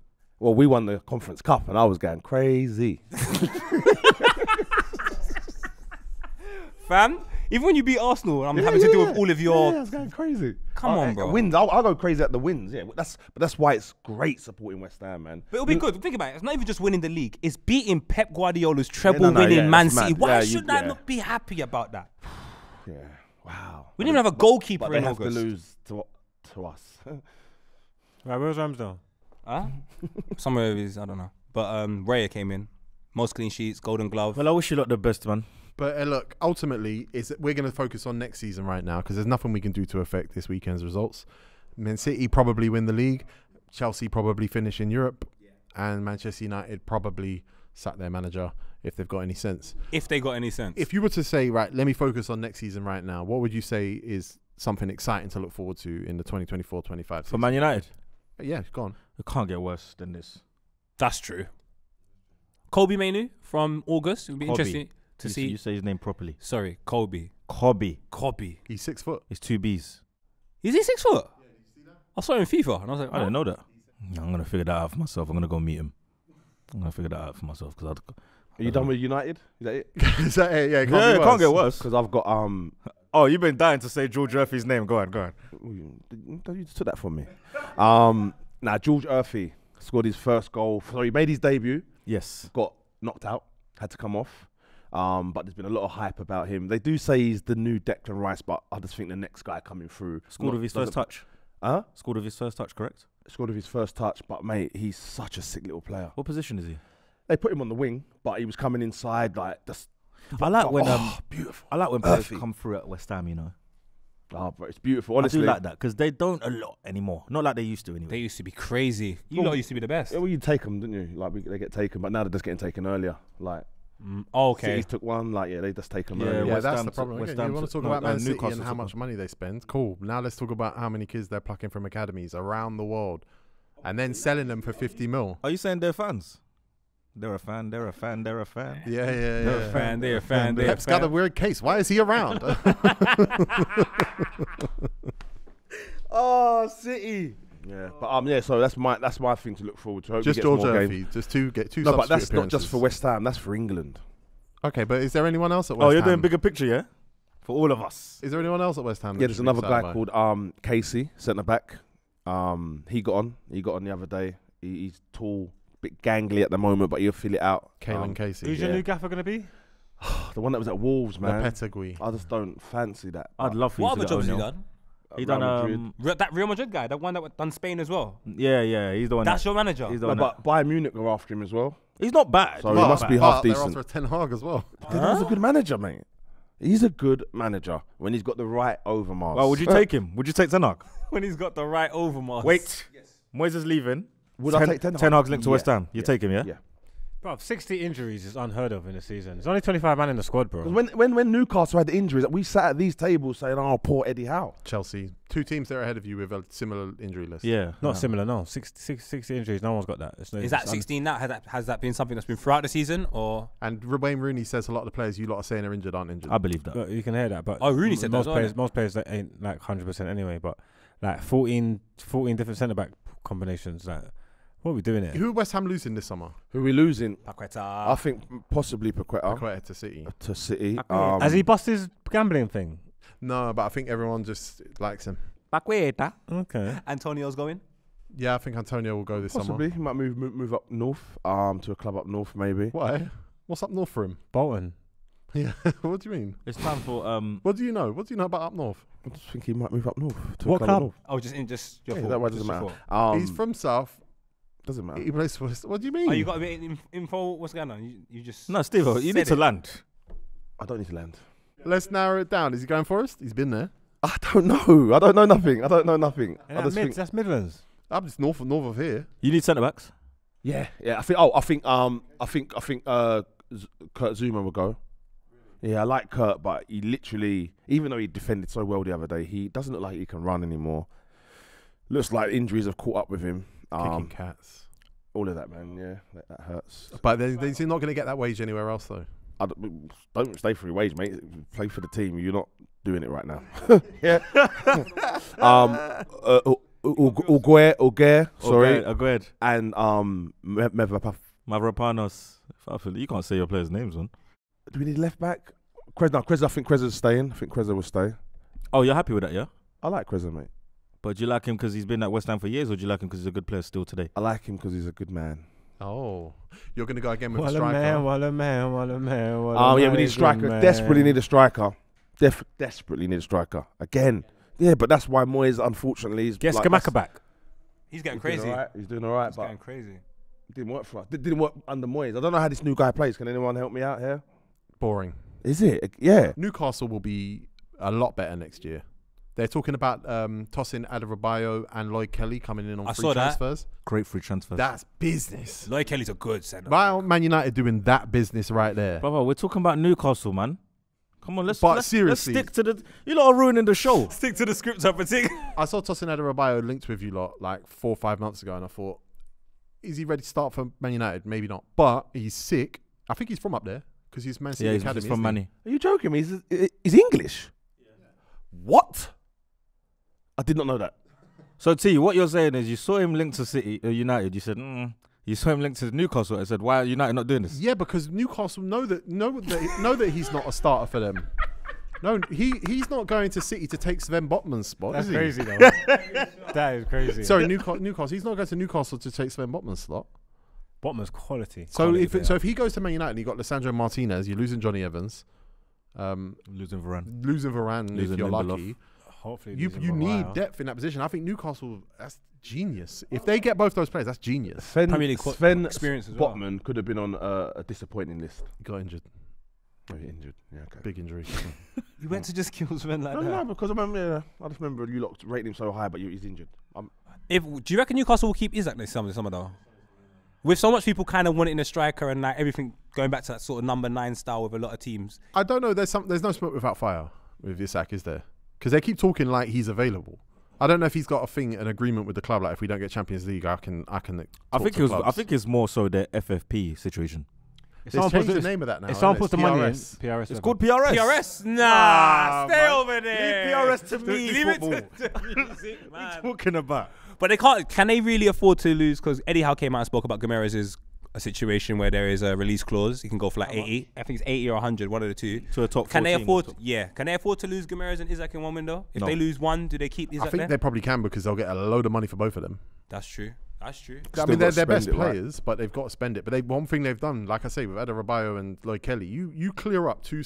Well, we won the Conference Cup, and I was going crazy. fam. Even when you beat Arsenal, I'm having to deal with all of your. Yeah, I was going crazy. Come on, bro. Wins. I'll go crazy at the wins. Yeah, but that's why it's great supporting West Ham, man. But it'll be good. Think about it. It's not even just winning the league. It's beating Pep Guardiola's treble no, winning yeah, Man that's City. mad. Why Yeah, should I yeah. not be happy about that? Yeah. Wow. We didn't even have a goalkeeper But they in have August. to lose to us. Right, where's Ramsdale? Huh? Somewhere of his, I don't know. But Raya came in. Most clean sheets, Golden Glove. Well, I wish you lot the best, man. But look, ultimately, we're going to focus on next season right now because there's nothing we can do to affect this weekend's results. Man City probably win the league. Chelsea probably finish in Europe. And Manchester United probably sack their manager if they've got any sense. If they got any sense. If you were to say, right, let me focus on next season right now, what would you say is something exciting to look forward to in the 2024-25 For season? Man United, Yeah, go on. it can't get worse than this. That's true. Kobe Mainu from August. It would be Kobe. interesting to see. You say his name properly. Sorry, Kobe. Kobe. He's 6 foot. It's 2 B's. Is he 6 foot? I saw him in FIFA and I was like, I didn't know that. I'm gonna figure that out for myself. I'm gonna go meet him. I'm gonna figure that out for myself because Are you done with United? Is that it? Is that it? Yeah, it it can't get worse. Because I've got Oh, you've been dying to say George Murphy's name. Go on. You just took that from me. Now George Murphy scored his first goal. Sorry, he made his debut. Yes. Got knocked out. Had to come off. But there's been a lot of hype about him. They do say he's the new Declan Rice, but I just think the next guy coming through. Scored with his first touch. Huh? Scored with his first touch, correct? Scored with his first touch, but mate, he's such a sick little player. What position is he? They put him on the wing, but he was coming inside like just. I like when beautiful. I like when players Murphy. come through at West Ham. You know, But it's beautiful. Honestly, I do like that because they don't a lot anymore. Not like they used to anyway. they used to be crazy. You lot used to be the best. Yeah, well, you take them, didn't you? Like they get taken, but now they're just getting taken earlier. Like Okay. City's took one. Like they just take them Yeah, earlier. Yeah, West that's Ham the took- problem. West Okay, Ham you want to took- talk about no, Man City Newcastle and how took much one. money they spend. Cool. Now let's talk about how many kids they're plucking from academies around the world and then selling them for 50 mil. Are you saying they're fans? They're a fan. They're a fan. They're a fan. Yeah. They're a fan. They're a fan. They're a Pep's got a fan. weird case. Why is he around? Oh, City. Yeah, but yeah. So that's my thing to look forward to. Hope Just he gets George more Murphy. games. Just two No, but substitute that's not just appearances. for West Ham. That's for England. Okay, but is there anyone else at West Oh, Ham? you're doing bigger picture, yeah? For all of us. Is there anyone else at West Ham? Yeah, there's another guy called Casey, centre back. He got on the other day. He's tall, bit gangly at the moment, but he'll fill it out. Kalen Casey. Who's your new gaffer going to be? The one that was at Wolves, man. Lopetegui. I just don't fancy that. I'd love for you What to other get jobs has he O'Neill. done? He Real done Madrid. That Real Madrid guy, the one that done Spain as well. yeah, he's the one. That's that, your manager. He's the No, one. but Bayern Munich are after him as well. He's not bad. So he must be half They're decent. after Ten Hag as well. He's a good manager, mate. He's a good manager when he's got the right overmars. Well, would you take him? Would you take Ten Hag? When he's got the right overmars. Wait. Moyes is leaving. Would I take Ten Hag? Ten Hag's linked to Yeah. West Ham. You Yeah. take him, yeah? Yeah. Bro, 60 injuries is unheard of in a season. There's only 25 man in the squad, bro. 'Cause when Newcastle had the injuries, we sat at these tables saying, "Oh, poor Eddie Howe." Chelsea. Two teams that are ahead of you with a similar injury list. Yeah. Not similar, no. 60 injuries, no one's got that. It's no, Is that it's 16 now? Has that been something that's been throughout the season? Or And Wayne Rooney says a lot of the players you lot are saying are injured aren't injured. I believe that. But you can hear that. But Oh, Rooney said that as most well, players, innit? most players that ain't like 100% anyway. But like 14 different centre back combinations. Like, what are we doing here? Who are West Ham losing this summer? Who are we losing? Paqueta. I think possibly Paqueta Acquainted to City. to City. Has he bust his gambling thing? No, but I think everyone just likes him. Okay. Antonio's going. Yeah, I think Antonio will go this Possibly. summer. He might move up north, to a club up north, maybe. Why? What's up north for him? Bolton. Yeah. What do you mean? It's time for What do you know? What do you know about up north? I just think he might move up north. To What a club? club? Up north. Oh, just your Yeah, fault. that one Just doesn't your matter. fault. He's from South. Doesn't matter. He plays for. What do you mean? Oh, you got a bit of info? What's going on? You just no, Steve. You said need to it. land. I don't need to land. Let's narrow it down. Is he going Forest? He's been there. I don't know. I don't know nothing. I don't know nothing. And I just think. that's Midlands. I'm just north of here. You need centre backs. Yeah, yeah. I think Kurt Zuma will go. Yeah, I like Kurt, but he literally, even though he defended so well the other day, he doesn't look like he can run anymore. Looks like injuries have caught up with him. Kicking cats. All of that, man. Yeah, that hurts. But they're not going to get that wage anywhere else, though. Don't stay for your wage, mate. Play for the team. You're not doing it right now. Yeah. Oguer, sorry, Agued. and Mavropanos. You can't say your players' names, man. Do we need left back? Kreza. I think Kreza's staying. I think Kreza will stay. Oh, you're happy with that, yeah? I like Kreza, mate. But do you like him because he's been at West Ham for years, or do you like him because he's a good player still today? I like him because he's a good man. Oh, you're going to go again with a What a striker. man, what a man, what a man. Oh yeah, we need a striker. Desperately need a striker. Desperately need a striker again. Yeah, but that's why Moyes, unfortunately, is Get like, Skamaka back. He's getting crazy. He's doing all right, He's but getting crazy. it didn't work for us. It didn't work under Moyes. I don't know how this new guy plays. Can anyone help me out here? Boring. Is it? Yeah. Newcastle will be a lot better next year. They're talking about tossing Adebayo and Lloyd Kelly coming in on free transfers. Great free transfers. That's business. Lloyd Kelly's a good centre. Why aren't Man United doing that business right there? Brother, we're talking about Newcastle, man. Come on, let's seriously, stick to the. You lot are ruining the show. Stick to the script, up and I saw Tosin Adebayo linked with you lot like 4 or 5 months ago, and I thought, is he ready to start for Man United? Maybe not, but he's sick. I think he's from up there because he's Man City Yeah, Academy. he's from Manny. Are you joking me? He's English. Yeah. What? I did not know that. So T, what you're saying is you saw him linked to City United. You said you saw him linked to Newcastle. I said, why are United not doing this? Yeah, because Newcastle know that he's not a starter for them. No, he's not going to City to take Sven Botman's spot. That's is he? crazy, though. That is crazy. Sorry, Newcastle. He's not going to Newcastle to take Sven Botman's slot. Botman's quality. So if he goes to Man United and you got Lissandro Martinez, you're losing Johnny Evans, Losing Varane. losing Varane if Losing you're Lindelof. lucky. Hopefully, You need depth in that position. I think Newcastle, that's genius. If they get both those players, that's genius. Premier League Sven experience as well. Botman could have been on a disappointing list. He got injured. Oh, he injured. Yeah, okay. Big injury. You went to just kill Sven like that. No, because I just remember you lot rating him so high, but he's injured. Do you reckon Newcastle will keep Isaac this summer though? With so much people kind of wanting a striker and like everything going back to that sort of number 9 style with a lot of teams. I don't know. There's no smoke without fire with Isak, is there? Because they keep talking like he's available. I don't know if he's got an agreement with the club. Like if we don't get Champions League, I can. I think it's more so the FFP situation. They've changed the name of that now. If someone isn't puts it? the money in, PRS. PRS. It's called PRS. PRS? Nah, stay man. over there. Leave PRS to me, Leave it football. to music, What are man. you talking about? But they can't. Can they really afford to lose? Because Eddie Howe came out and spoke about Gomerez's a situation where there is a release clause. He can go for like 80. I think it's 80 or 100, one of the two. To a top 14. Can they afford? Yeah. Can they afford to lose Gomerez and Isaac in one window? If No. they lose one, do they keep Isaac I think there? they probably can because they'll get a load of money for both of them. That's true. That's true. I mean, got they're to best spend it, right? players, but they've got to spend it. But one thing they've done, like I say, with Adebayo and Lloyd Kelly, you clear up 2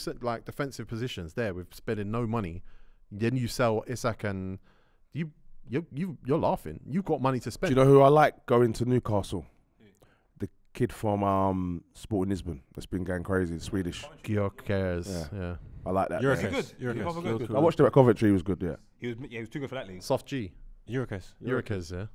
defensive positions there with spending no money. Then you sell Isak and you're laughing. You've got money to Do spend. you know who I like going to Newcastle? The kid from Sporting Lisbon that's been going crazy, the Swedish. Gyökeres, yeah. I like that. Eurocase. Yeah. Good. Eurocase. Good. I watched him at Coventry. He was good. Yeah. He was too good for that league. Soft G. Eurocase. Gyökeres, yeah.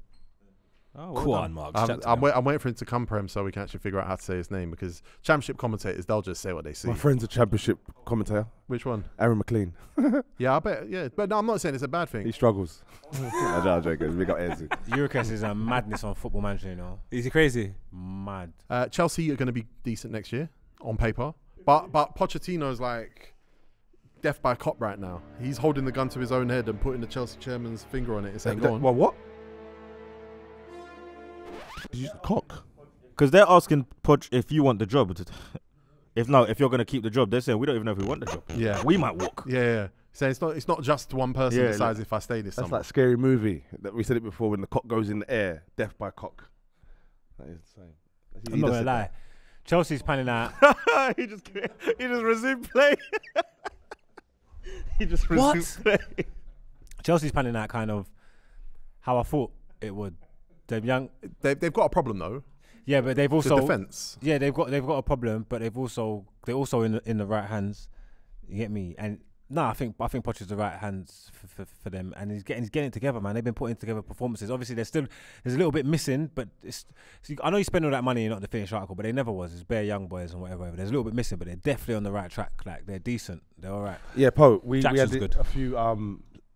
Oh, Go on, Mark. I'm waiting for him to come prem so we can actually figure out how to say his name because Championship commentators, they'll just say what they see. My friend's a Championship commentator, Which one? Aaron McLean. Yeah, I bet. Yeah, but no, I'm not saying it's a bad He thing. struggles. I'm joking. We got Ezzy. Eurocase is a madness on Football Manager, you know. Is he crazy? Mad. Chelsea are going to be decent next year on paper, but Pochettino's like death by cop right now. He's holding the gun to his own head and putting the Chelsea chairman's finger on it and saying, "Go on." Well, what? Did you cock? Because they're asking Poch if you want the job. If you're going to keep the job, they're saying we don't even know if we want the job. Yeah. We might walk. Yeah. So it's not just one person Yeah, decides if I stay this That's summer. like Scary Movie. That we said it before when the cock goes in the air, death by cock. That is the same. I'm not gonna lie. Chelsea's panning out. he just resumed play. He just resumed play. Chelsea's panning out kind of how I thought it would. They've got a problem though. Yeah, but they've also the defense. Yeah, they've got a problem, but they're also in the right hands. You get me? And no, I think Poch is the right hands for them, and he's getting it together, man. They've been putting together performances. Obviously, there's a little bit missing, but I know you spend all that money, not the finished article, but they never was. It's bare young boys and whatever. There's a little bit missing, but they're definitely on the right track. Like they're decent. They're all right. Yeah, Po. We had good. a few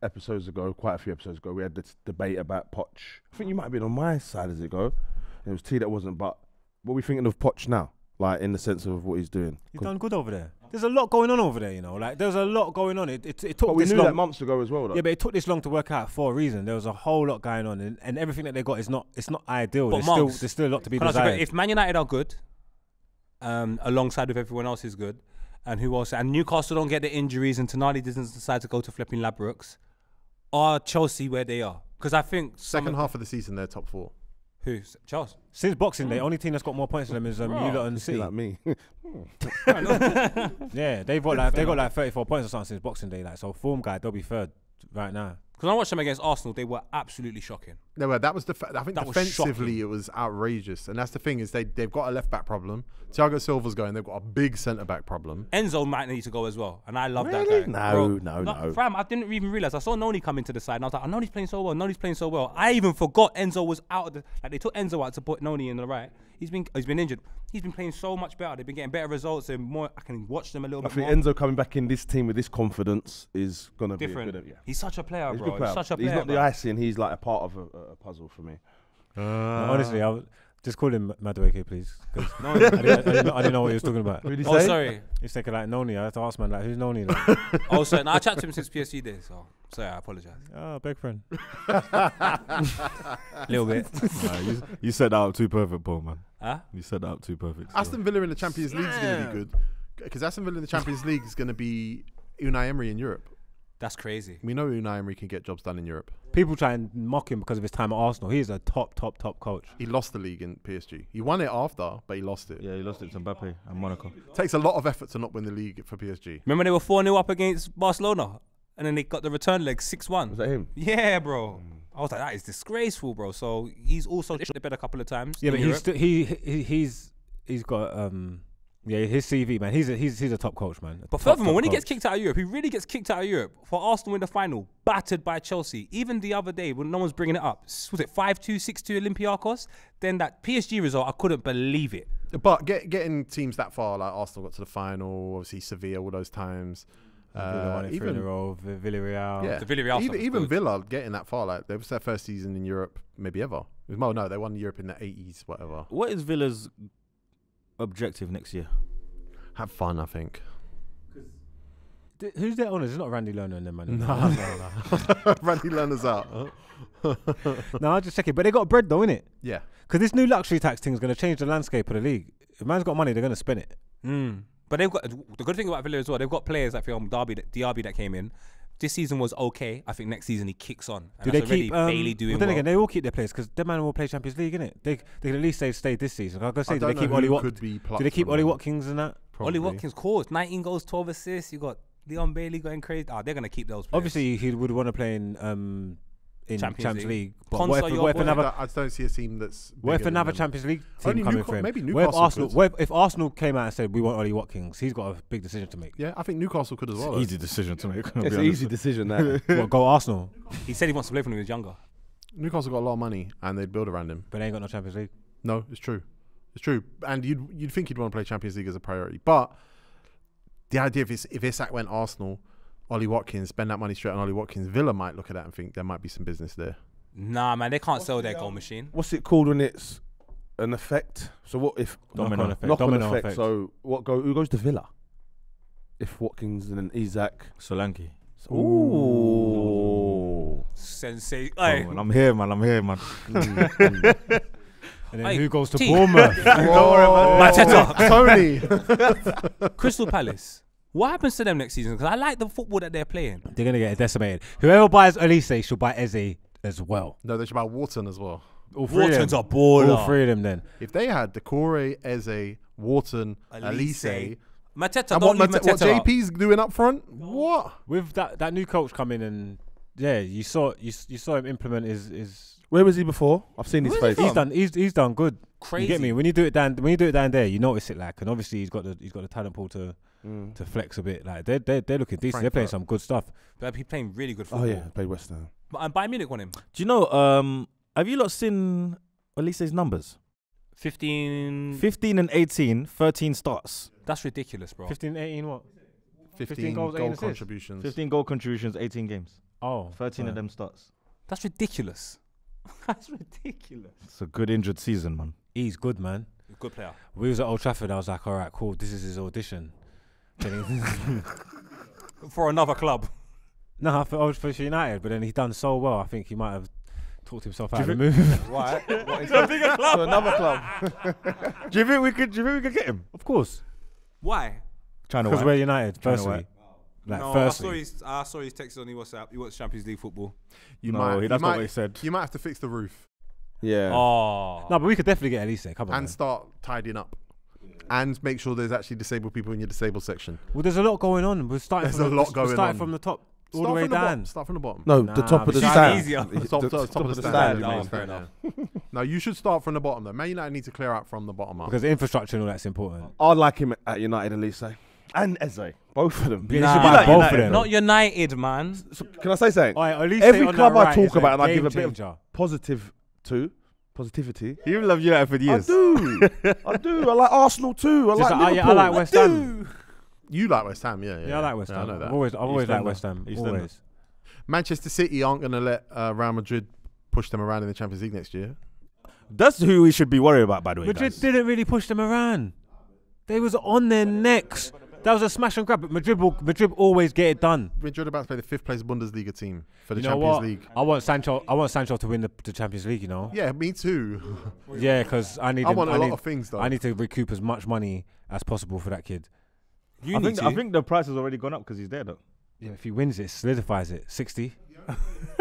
episodes ago, quite a few episodes ago. We had this debate about Poch. I think you might have been on my side as it go. It was T that wasn't, but what are we thinking of Poch now? Like in the sense of what he's doing. He's done good over there. There's a lot going on over there, you know. Like there's a lot going on. It took But we this knew long. that months ago as well, though. Yeah, but it took this long to work out for a reason. There was a whole lot going on, and everything that they got is not ideal. But There's still a lot to be desired. If Man United are good, alongside with everyone else is good, and who else? And Newcastle don't get the injuries, and Tonali doesn't decide to go to flipping Ladbrokes. Are Chelsea where they are? Because I think Second half of the season, they're top 4. Who? Chelsea. Since Boxing Day, only team that's got more points than them is you lot and City. Like me. Yeah, they got like 34 points or something since Boxing Day. Like so, form guy, they'll be third right now. Because I watched them against Arsenal, they were absolutely shocking. No, that was I think That was defensively shocking. it was outrageous, and that's the thing is they've got a left back problem. Thiago Silva's going. They've got a big centre back problem. Enzo might need to go as well, and I love Really? that guy. No. Fam, I didn't even realize. I saw Noni come into the side, and I was like, I know he's playing so well. Noni's playing so well. I even forgot Enzo was out. They took Enzo out to put Noni in the right. He's been injured. He's been playing so much better. They've been getting better results, and more. I can watch them a little I bit think more. Enzo coming back in this team with this confidence is gonna Different. be a good. Yeah. He's such a player, He's a bro. good player. He's such a player. He's not the bro. icing. He's like a part of a puzzle for me. No, honestly, I just call him Madueke, please. 'Cause I didn't know what he was talking about. Oh, sorry. He's thinking like Noni. I have to ask man, like, who's Noni? Like? Oh, sorry. No, I chatted to him since PSG days, so sorry, I apologize. Oh, big friend. Little bit. You set that up too perfect, Paul, man. Huh? You set that up too perfect. Aston Villa in the Champions League is going to be good because Aston Villa in the Champions League is going to be Unai Emery in Europe. That's crazy. We know Unai Emery can get jobs done in Europe. People try and mock him because of his time at Arsenal. He is a top coach. He lost the league in PSG. He won it after, but he lost it. Yeah, he lost it to Mbappe and Monaco. Takes a lot of effort to not win the league for PSG. Remember they were 4-0 up against Barcelona, and then they got the return leg 6-1. Was that him? Yeah, bro. I was like, that is disgraceful, bro. So he's also shot the bed a couple of times. Yeah, in but Europe. he's got yeah, his CV, man. He's a top coach, man. But furthermore, when he gets kicked out of Europe, he really gets kicked out of Europe. For Arsenal in the final, battered by Chelsea. Even the other day, when no one's bringing it up, was it 5-2, 6-2 Olympiacos? Then that PSG result, I couldn't believe it. But getting teams that far, like Arsenal got to the final, obviously Sevilla all those times. Villa won it 3 in a row. Villarreal. Yeah, The Villarreal stuff was even good. Villa getting that far, like it was their first season in Europe, maybe ever. Well, no, they won Europe in the 80s, whatever. What is Villa's objective next year? Have fun, I think. Who's their owners? It's not Randy Lerner and them, man. No. Randy Lerner's out. No, I'll just check it. But they got bread though, innit? Yeah. Because this new luxury tax thing is going to change the landscape of the league. If man's got money, they're going to spend it. But they've got the good thing about Villa as well. They've got players like Diaby that came in. This season was okay. I think next season he kicks on. And Do they that's already keep Bailey doing but then well. again, they all keep their players because their man will play Champions League, innit? They can at least say stay this season. I was gonna say, do they keep Ollie Watkins? Do they keep Ollie Watkins and that? Ollie Watkins, course, 19 goals, 12 assists. You got Leon Bailey going crazy. They're gonna keep those players. Obviously, he would want to play in Champions League. But Konsa, what if your boy. another? I don't see a team that's. What if bigger than another them. Champions League team Only coming for him? maybe What if Newcastle Arsenal? could. If Arsenal came out and said we want Ollie Watkins, he's got a big decision to make. Yeah, I think Newcastle could as well. Easy decision to make. It's an easy decision, that. Well, go Arsenal, He said he wants to play for when he was younger. Newcastle got a lot of money and they'd build around him. but they ain't got no Champions League. No, it's true. It's true. And you'd think he'd want to play Champions League as a priority. But the idea if Isak went Arsenal, Ollie Watkins, spend that money straight on Ollie Watkins, Villa might look at that and think there might be some business there. Nah, man, they can't sell their goal machine. What's it called when it's an effect? So what if Domino effect. knock-on Domino effect? effect. So who goes to Villa? If Watkins and then Isak. Solanke. Ooh. Sensei. Oh, man, I'm here, man. And then Hey, who goes to T. Bournemouth? Mateta. Tony. Crystal Palace. What happens to them next season? Because I like the football that they're playing. They're gonna get decimated. Whoever buys Elise should buy Eze as well. No, they should buy Wharton as well. All three of Wharton's them. a baller. All three of them then. If they had Decore, Eze, Wharton, Elise, Mateta, and don't what, leave what Mateta up. JP's doing up front, what? With that new coach coming and you saw him implement his. Where was he before? I've seen his face. He's done good. Crazy. You get me? When you do it down there, you notice it and obviously he's got the talent pool to flex a bit. Like they're looking decent. They're playing some good stuff. But he's playing really good football. Oh yeah, played West Ham. But Bayern Munich won him. Do you know? Have you lot seen Elise's numbers? 15. 15 and 18, 13 starts. That's ridiculous, bro. 15, 18 what? 15 goals, 18 goal assists. contributions. 15 goal contributions, 18 games. Oh, 13 of them starts. That's ridiculous. That's ridiculous. It's a good injured season, man. He's good, man. Good player. We was at Old Trafford. I was like, all right, cool. This is his audition. For another club. No, for United, but then he done so well. I think he might have talked himself out of the move. Right. To another club. Do you think we could get him? Of course, Why? China because White. we're United. China Firstly, White. like No, firstly, I saw his text on his WhatsApp. He wants Champions League football. That's not what he said. You might have to fix the roof Yeah. Oh. no, but we could definitely get Elise. Come on, and man. start tidying up. And make sure there's actually disabled people in your disabled section. Well, there's a lot going on. We're starting. There's a lot going starting on. from the top all Start the way from the bottom. down. Start from the bottom. No, Nah, the top of the but stand. easier. Top of the stand. stand. Oh, yeah. fair enough. No, you should start from the bottom though. Man United need to clear out from the bottom up. Because the infrastructure and all that's important. I'd like him at United, Elise. And Eze. Both of them. Yeah, Nah, they should buy both United. of them. Not United, man. So, can I say something? All right, Elise Every on club that I right talk is a about and I give game a bit of changer. positivity. You love United for years. I do. I do. I like Arsenal too. I Just like like, Liverpool. I like West Ham. You like West Ham, yeah. Yeah, I like West Ham. I know that. I've always liked Eastender. West Ham. Eastender. Always. Manchester City aren't going to let Real Madrid push them around in the Champions League next year. That's who we should be worried about, by the way. Madrid guys. didn't really push them around. They was on their necks. That was a smash and grab. But Madrid always get it done. Madrid are about to play the 5th place Bundesliga team for the You know Champions what? League. I want Sancho to win the Champions League. You know. Yeah, me too. Yeah, because I need. I want a lot of things though. I need to recoup as much money as possible for that kid. You I need think the price has already gone up because he's there, though. Yeah, if he wins it, solidifies it. 60.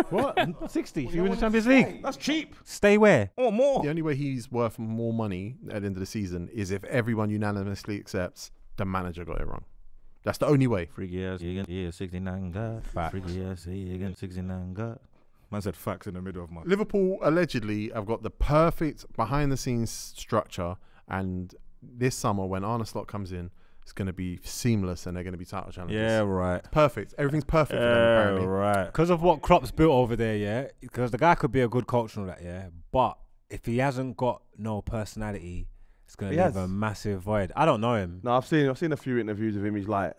What? 60. If you win the Champions League, That's cheap. stay where? Or more. The only way he's worth more money at the end of the season is if everyone unanimously accepts the manager got it wrong. That's the only way. Freaky ass, yeah, 69 got. Freaky ass, yeah, 69 got. Man said facts in the middle of my. Liverpool allegedly have got the perfect behind the scenes structure, and this summer when Arne Slot comes in, it's going to be seamless and they're going to be title challengers. Yeah, right. Perfect. Everything's perfect for them apparently. Right. Because of what Klopp's built over there, yeah. Because the guy could be a good coach and all that, yeah. But if he hasn't got no personality, it's gonna He leave has. a massive void. I don't know him. No, I've seen a few interviews of him. He's like,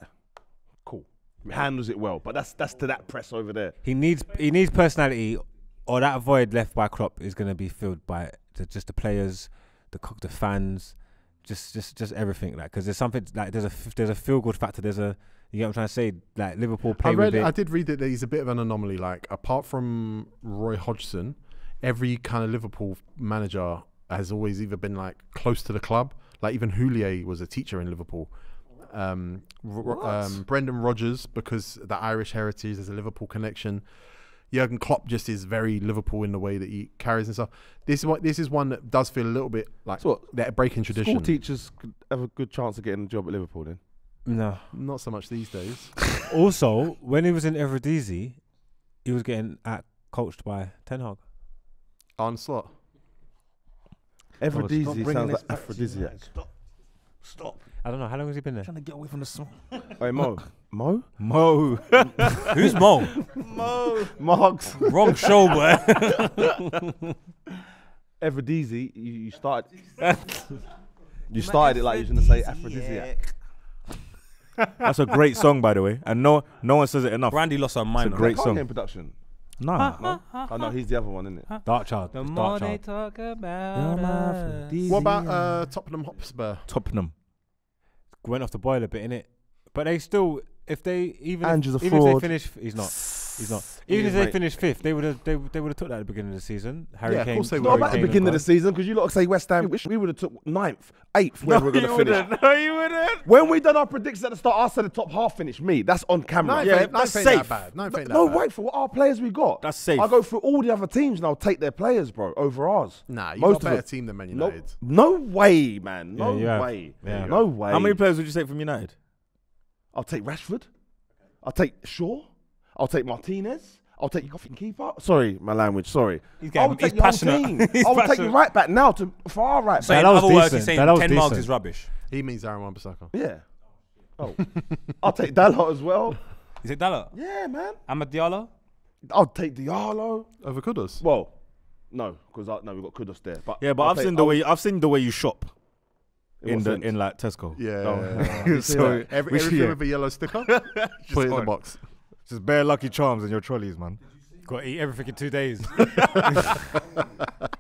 cool, he handles it well. But that's to that press over there. He needs personality, or that void left by Klopp is gonna be filled by just the players, the fans, just everything. Like, because there's something like there's a feel good factor. You get what I'm trying to say? Like Liverpool play with it. I did read that he's a bit of an anomaly. Like apart from Roy Hodgson, every kind of Liverpool manager has always either been like close to the club. Like even Houllier was a teacher in Liverpool. Brendan Rodgers, because the Irish heritage, there's a Liverpool connection. Jurgen Klopp just is very Liverpool in the way that he carries himself. This is one that does feel a little bit like So what, that breaking tradition. School teachers could have a good chance of getting a job at Liverpool then. No. Not so much these days. Also, when he was in Eredivisie, he was getting coached by Ten Hag. Arne Slot. Eredivisie sounds like aphrodisiac. Stop. I don't know. How long has he been there? Trying to get away from the song. Hey, Mo. Mo? Mo. Who's Mo? Margs. Wrong show, boy. Eredivisie, you started. You started it like you was going to say aphrodisiac. That's a great song, by the way. And no one says it enough. Brandy lost her mind. It's a great Can't song. get in production. Nah. No? Oh, no, he's the other one, isn't it? Dark Child. The It's more Dark they Child. talk about us. What about Tottenham Hotspur? Tottenham. Went off the boil a bit, innit? But they still, if they even Andrew's a if they fraud. finish, he's not. He's not. He Even is, if they mate. finished 5th, they would have took that at the beginning of the season. Harry Yeah, of Kane. course they Not would. about the beginning of the season, because you lot say West Ham. We would have took 9th, 8th, where we're going to finish. No, you wouldn't. When we done our predictions at the start, I said the top half finish. Me, that's on camera. Ninth Yeah, ain't- that's ninth ain't safe. that bad. Ninth ain't that No, bad. wait for what our players we got. That's safe. I go through all the other teams and I'll take their players, bro, over ours. Nah, you Most got a better of team than Man No, United. no way, man. No Yeah, you have. way. Yeah. No way. How many players would you take from United? I'll take Rashford. I'll take Shaw. I'll take Martinez. I'll take your fucking keeper. Sorry, my language. Sorry. He's I would he's take your whole passionate. team. He's I would take passionate. your right back now for our right So back. in that was other words, he's decent. saying That was 10 marks decent. is rubbish. He means Aaron Wan-Bissaka. Yeah. Oh. I'll take Dalot as well. Is it Dalot? Yeah, man. Ahmad Diallo? I'll take Diallo. Over Kudus. Well, no, because we've got Kudus there. But Yeah, but I'll I've take- seen the way you shop In what sense? in like Tesco. Yeah. You see So that? Everything yeah. with a yellow sticker, put it in the on. box. Just bare Lucky Charms in your trolleys, man. Got to eat everything in 2 days.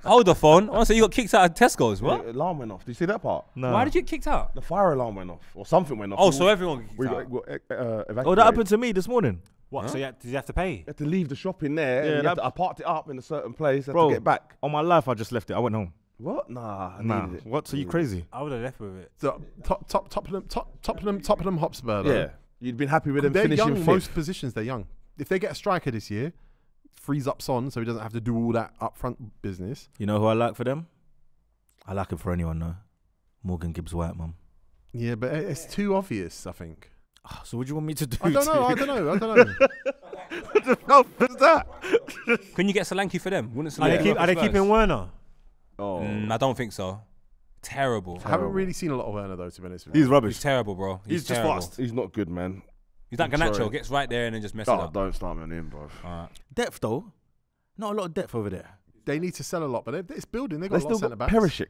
Hold the phone. Oh, so you got kicked out of Tesco's, what? The alarm went off. Do you see that part? No. Why did you get kicked out? The fire alarm went off, or something went off. Oh, so everyone got kicked we out. got evacuated. Oh, that happened to me this morning. What? So did you have to pay? You had to leave the shop in there. Yeah, and you had that- I parked it up in a certain place. Had Bro, to get back. On my life, I just left it. I went home. What? Nah, I Nah. needed it. What? So you Needed crazy? I would have left with it. So, Tottenham Hotspur. it. Though. Yeah, you'd been happy with them They're finishing young. fifth. Most positions they're young. If they get a striker this year, frees up Son, so he doesn't have to do all that upfront business. You know who I like for them? I like him for anyone, though. Morgan Gibbs-White, man. Yeah, but it's too obvious. I think. So what do you want me to do? I don't know. I don't know. I don't know. What the hell is that? Can you get Solanke for them? Wouldn't Are Solanke they keeping Werner? Oh, I don't think so. Terrible. I haven't really seen a lot of Werner though. To be honest with you. He's rubbish. He's terrible, bro. He's just terrible. fast. he's not good, man. He's like I'm Garnacho. sorry. Gets right there and then just messes Oh, up. don't start me on him, bro. Alright. Depth, though. Not a lot of depth over there. They need to sell a lot, but it's building. They They got a lot still of got centre backs. Perisic.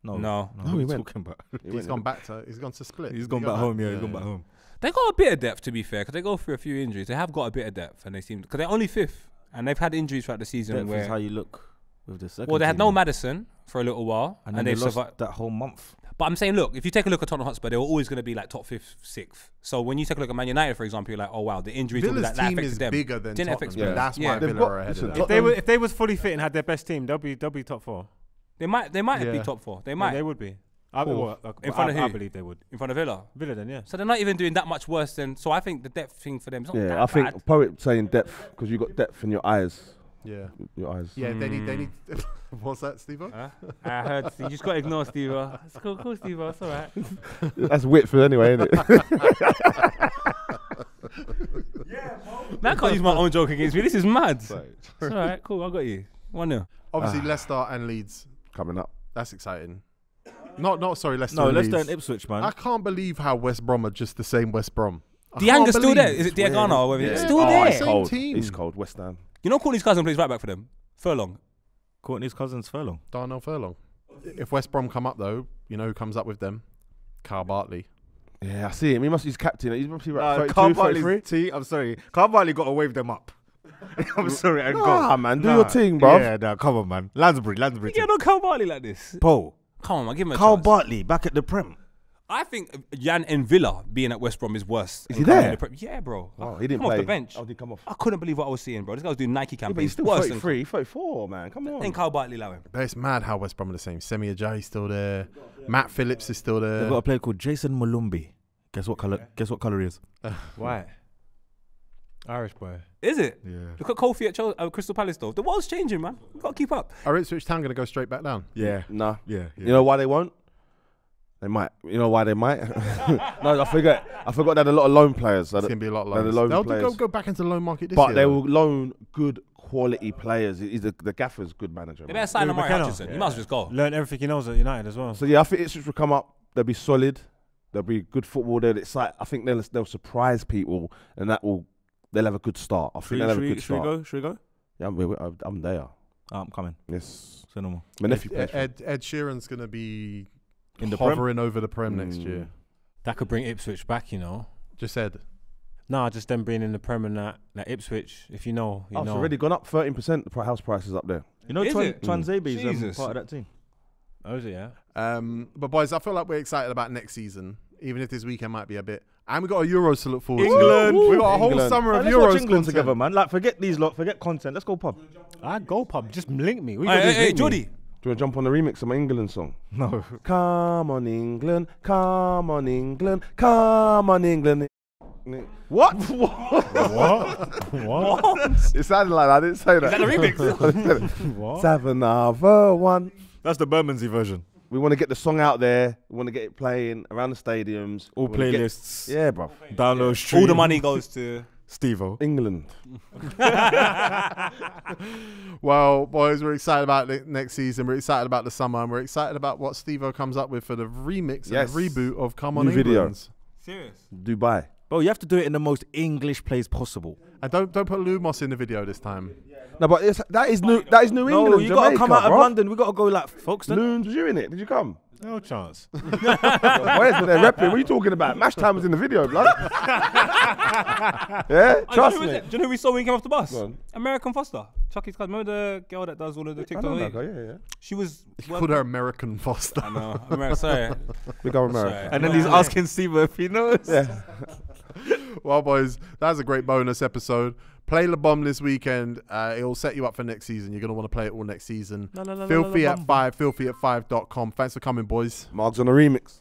No. No. What he are you went. talking about? He's gone back to. He's gone to Split. He's Did gone he back go home. Yeah, he's gone back home. They got a bit of depth, to be fair, because they go through a few injuries. They have got a bit of depth, and they seem because they're only 5th, and they've had injuries throughout the season. Depth is how Where you look with the second well, they had team, no man. Maddison for a little while, And and then they've they lost survived. that whole month. But I'm saying, look, if you take a look at Tottenham Hotspur, they were always going to be like top 5th, 6th. So when you take a look at Man United, for example, you're like, oh wow, the injuries will be Villa's that team affected is them. bigger than Didn't Tottenham. affect Yeah. Yeah. That's why Yeah. They've Villa got- are ahead listen, of them. If they was fully fit and had their best team, they'll be top 4. They might be Yeah. top 4. They Yeah, might they would be. In front of I who? believe they would. in front of Villa. Villa then, yeah. So they're not even doing that much worse than. So I think the depth thing for them is not that Yeah, I think bad. Poet saying depth because you got depth in your eyes. Yeah. Your eyes. Yeah. They need. What's that, Steve? Huh? I heard. You just got to ignore Steve. It's cool, Steve. It's all right. That's Whitford anyway, isn't it? Man, I can't use my own joke against me. This is mad. It's all right, cool. I got you. 1-0. Obviously, Leicester and Leeds. Coming up. That's exciting. Not sorry, Leicester. No, and Leicester Leeds. and Ipswich, man. I can't believe how West Brom are just the same West Brom. I Dianga's can't still believe there. Is it it's weird. Diagana or whether it's Yeah. still Oh, there? it's He's Same cold. team. He's cold. West Ham. You know, Courtney's cousin plays right back for them. Furlong. Courtney's cousin's furlong. Darnell Furlong. If West Brom come up though, you know who comes up with them? Carl Bartley. Yeah, I see him. He must be his captain. He's must be right. 32, Carl 33. Bartley. I'm sorry. Carl Bartley got to wave them up. I'm sorry. And Nah, go. man. Do your thing, bro. Yeah, nah, come on, man. Lansbury. You get on Carl Bartley like this. Paul. Come on, man. Give him a Carl chance. Bartley back at the Prem. I think Jan and Villa being at West Brom is worse. Is than he coming there? in the yeah, bro. Oh, he didn't come play. off the bench. Oh, did he come off? I couldn't believe what I was seeing, bro. This guy was doing Nike Yeah, campaigns. but he's still worse 33, 34, man. Come on. than Carl Bartley, Lowen. It's mad how West Brom are the same. Semi Ajayi's still there. Matt Phillips is still They've got there. a player called Jason Malumbi. Guess what color he is? White. Irish boy. Is it? Yeah. Look at Kofi at Crystal Palace, though. The world's changing, man. We've got to keep up. Are Ipswich Town going to go straight back down? Yeah. Nah. Yeah. You know why they won't? They might. You know why they might? No, I forgot they had a lot of loan players. It's going to be a lot They're the loans. loan They'll players. go back into the loan market this But year. they though. will loan good quality players. He's the gaffer's good manager. They man. better sign Louis Amari McKenna. Hutchinson. You might as well just go. Learn everything he knows at United as well. So yeah, I think Ipswich will come up. They'll be solid. They'll be good football. They'll excite. I think they'll surprise people, and they'll have a good start. I think they'll have a good start. Should we go? Yeah, I'm there. I'm coming. Yes, Say no more. my nephew plays. for them. Ed Sheeran's going to be In the Prem? hovering over the Prem next Mm. year. That could bring Ipswich back, you know. Just said. Nah, just them being in the Prem and that Ipswich, if you know, you Oh, know. it's already gone up 13%. The house prices up there. You know, Is it? Twanzebe's Jesus. part of that team. Oh, is it, yeah? But boys, I feel like we're excited about next season. Even if this weekend might be a bit And we got a Euros to look forward England. to. We got a whole England. summer of Let's Euros watch England content. together, man. Like, forget these lot, forget content. Let's go pub. I go pub. Just link me. We Hey, Jordy. Do you want to jump on the remix of my England song? No. Come on, England. Come on, England. Come on, England. What? What? It sounded like that. I didn't say that. Is that the remix? What? 7-1. That's the Bermondsey version. We want to get the song out there. We want to get it playing around the stadiums. All We wanna get- playlists. Yeah, bro. Download stream. All the money goes to. Steve-O. England. Well, boys, we're excited about the next season. We're excited about the summer, and we're excited about what Steve-O comes up with for the remix Yes. and the reboot of Come New On video. England. Serious. Dubai. Bro, you have to do it in the most English place possible. And don't put Lumos in the video this time. No, but that is New No, England. you got to come out of bro. London. We got to go like Folkestone. Loons, was you in it? Did you come? No chance. Where's they're repping? What are you talking about? Mash Time was in the video, blood. Yeah, trust Do me. you know who we saw when we came off the bus? Go on. American Foster. Chucky's cousin. Remember the girl that does all of the I TikTok? know that guy, yeah. She was. You called her American Foster. I know. American. Sorry. Big old America. Sorry. And then he's asking Steve if he knows. Yeah. Well, boys, that was a great bonus episode. Play La Bombe this weekend. It'll set you up for next season. You're going to want to play it all next season. Filthy at 5, filthy at 5.com. Thanks for coming, boys. Margs on the remix.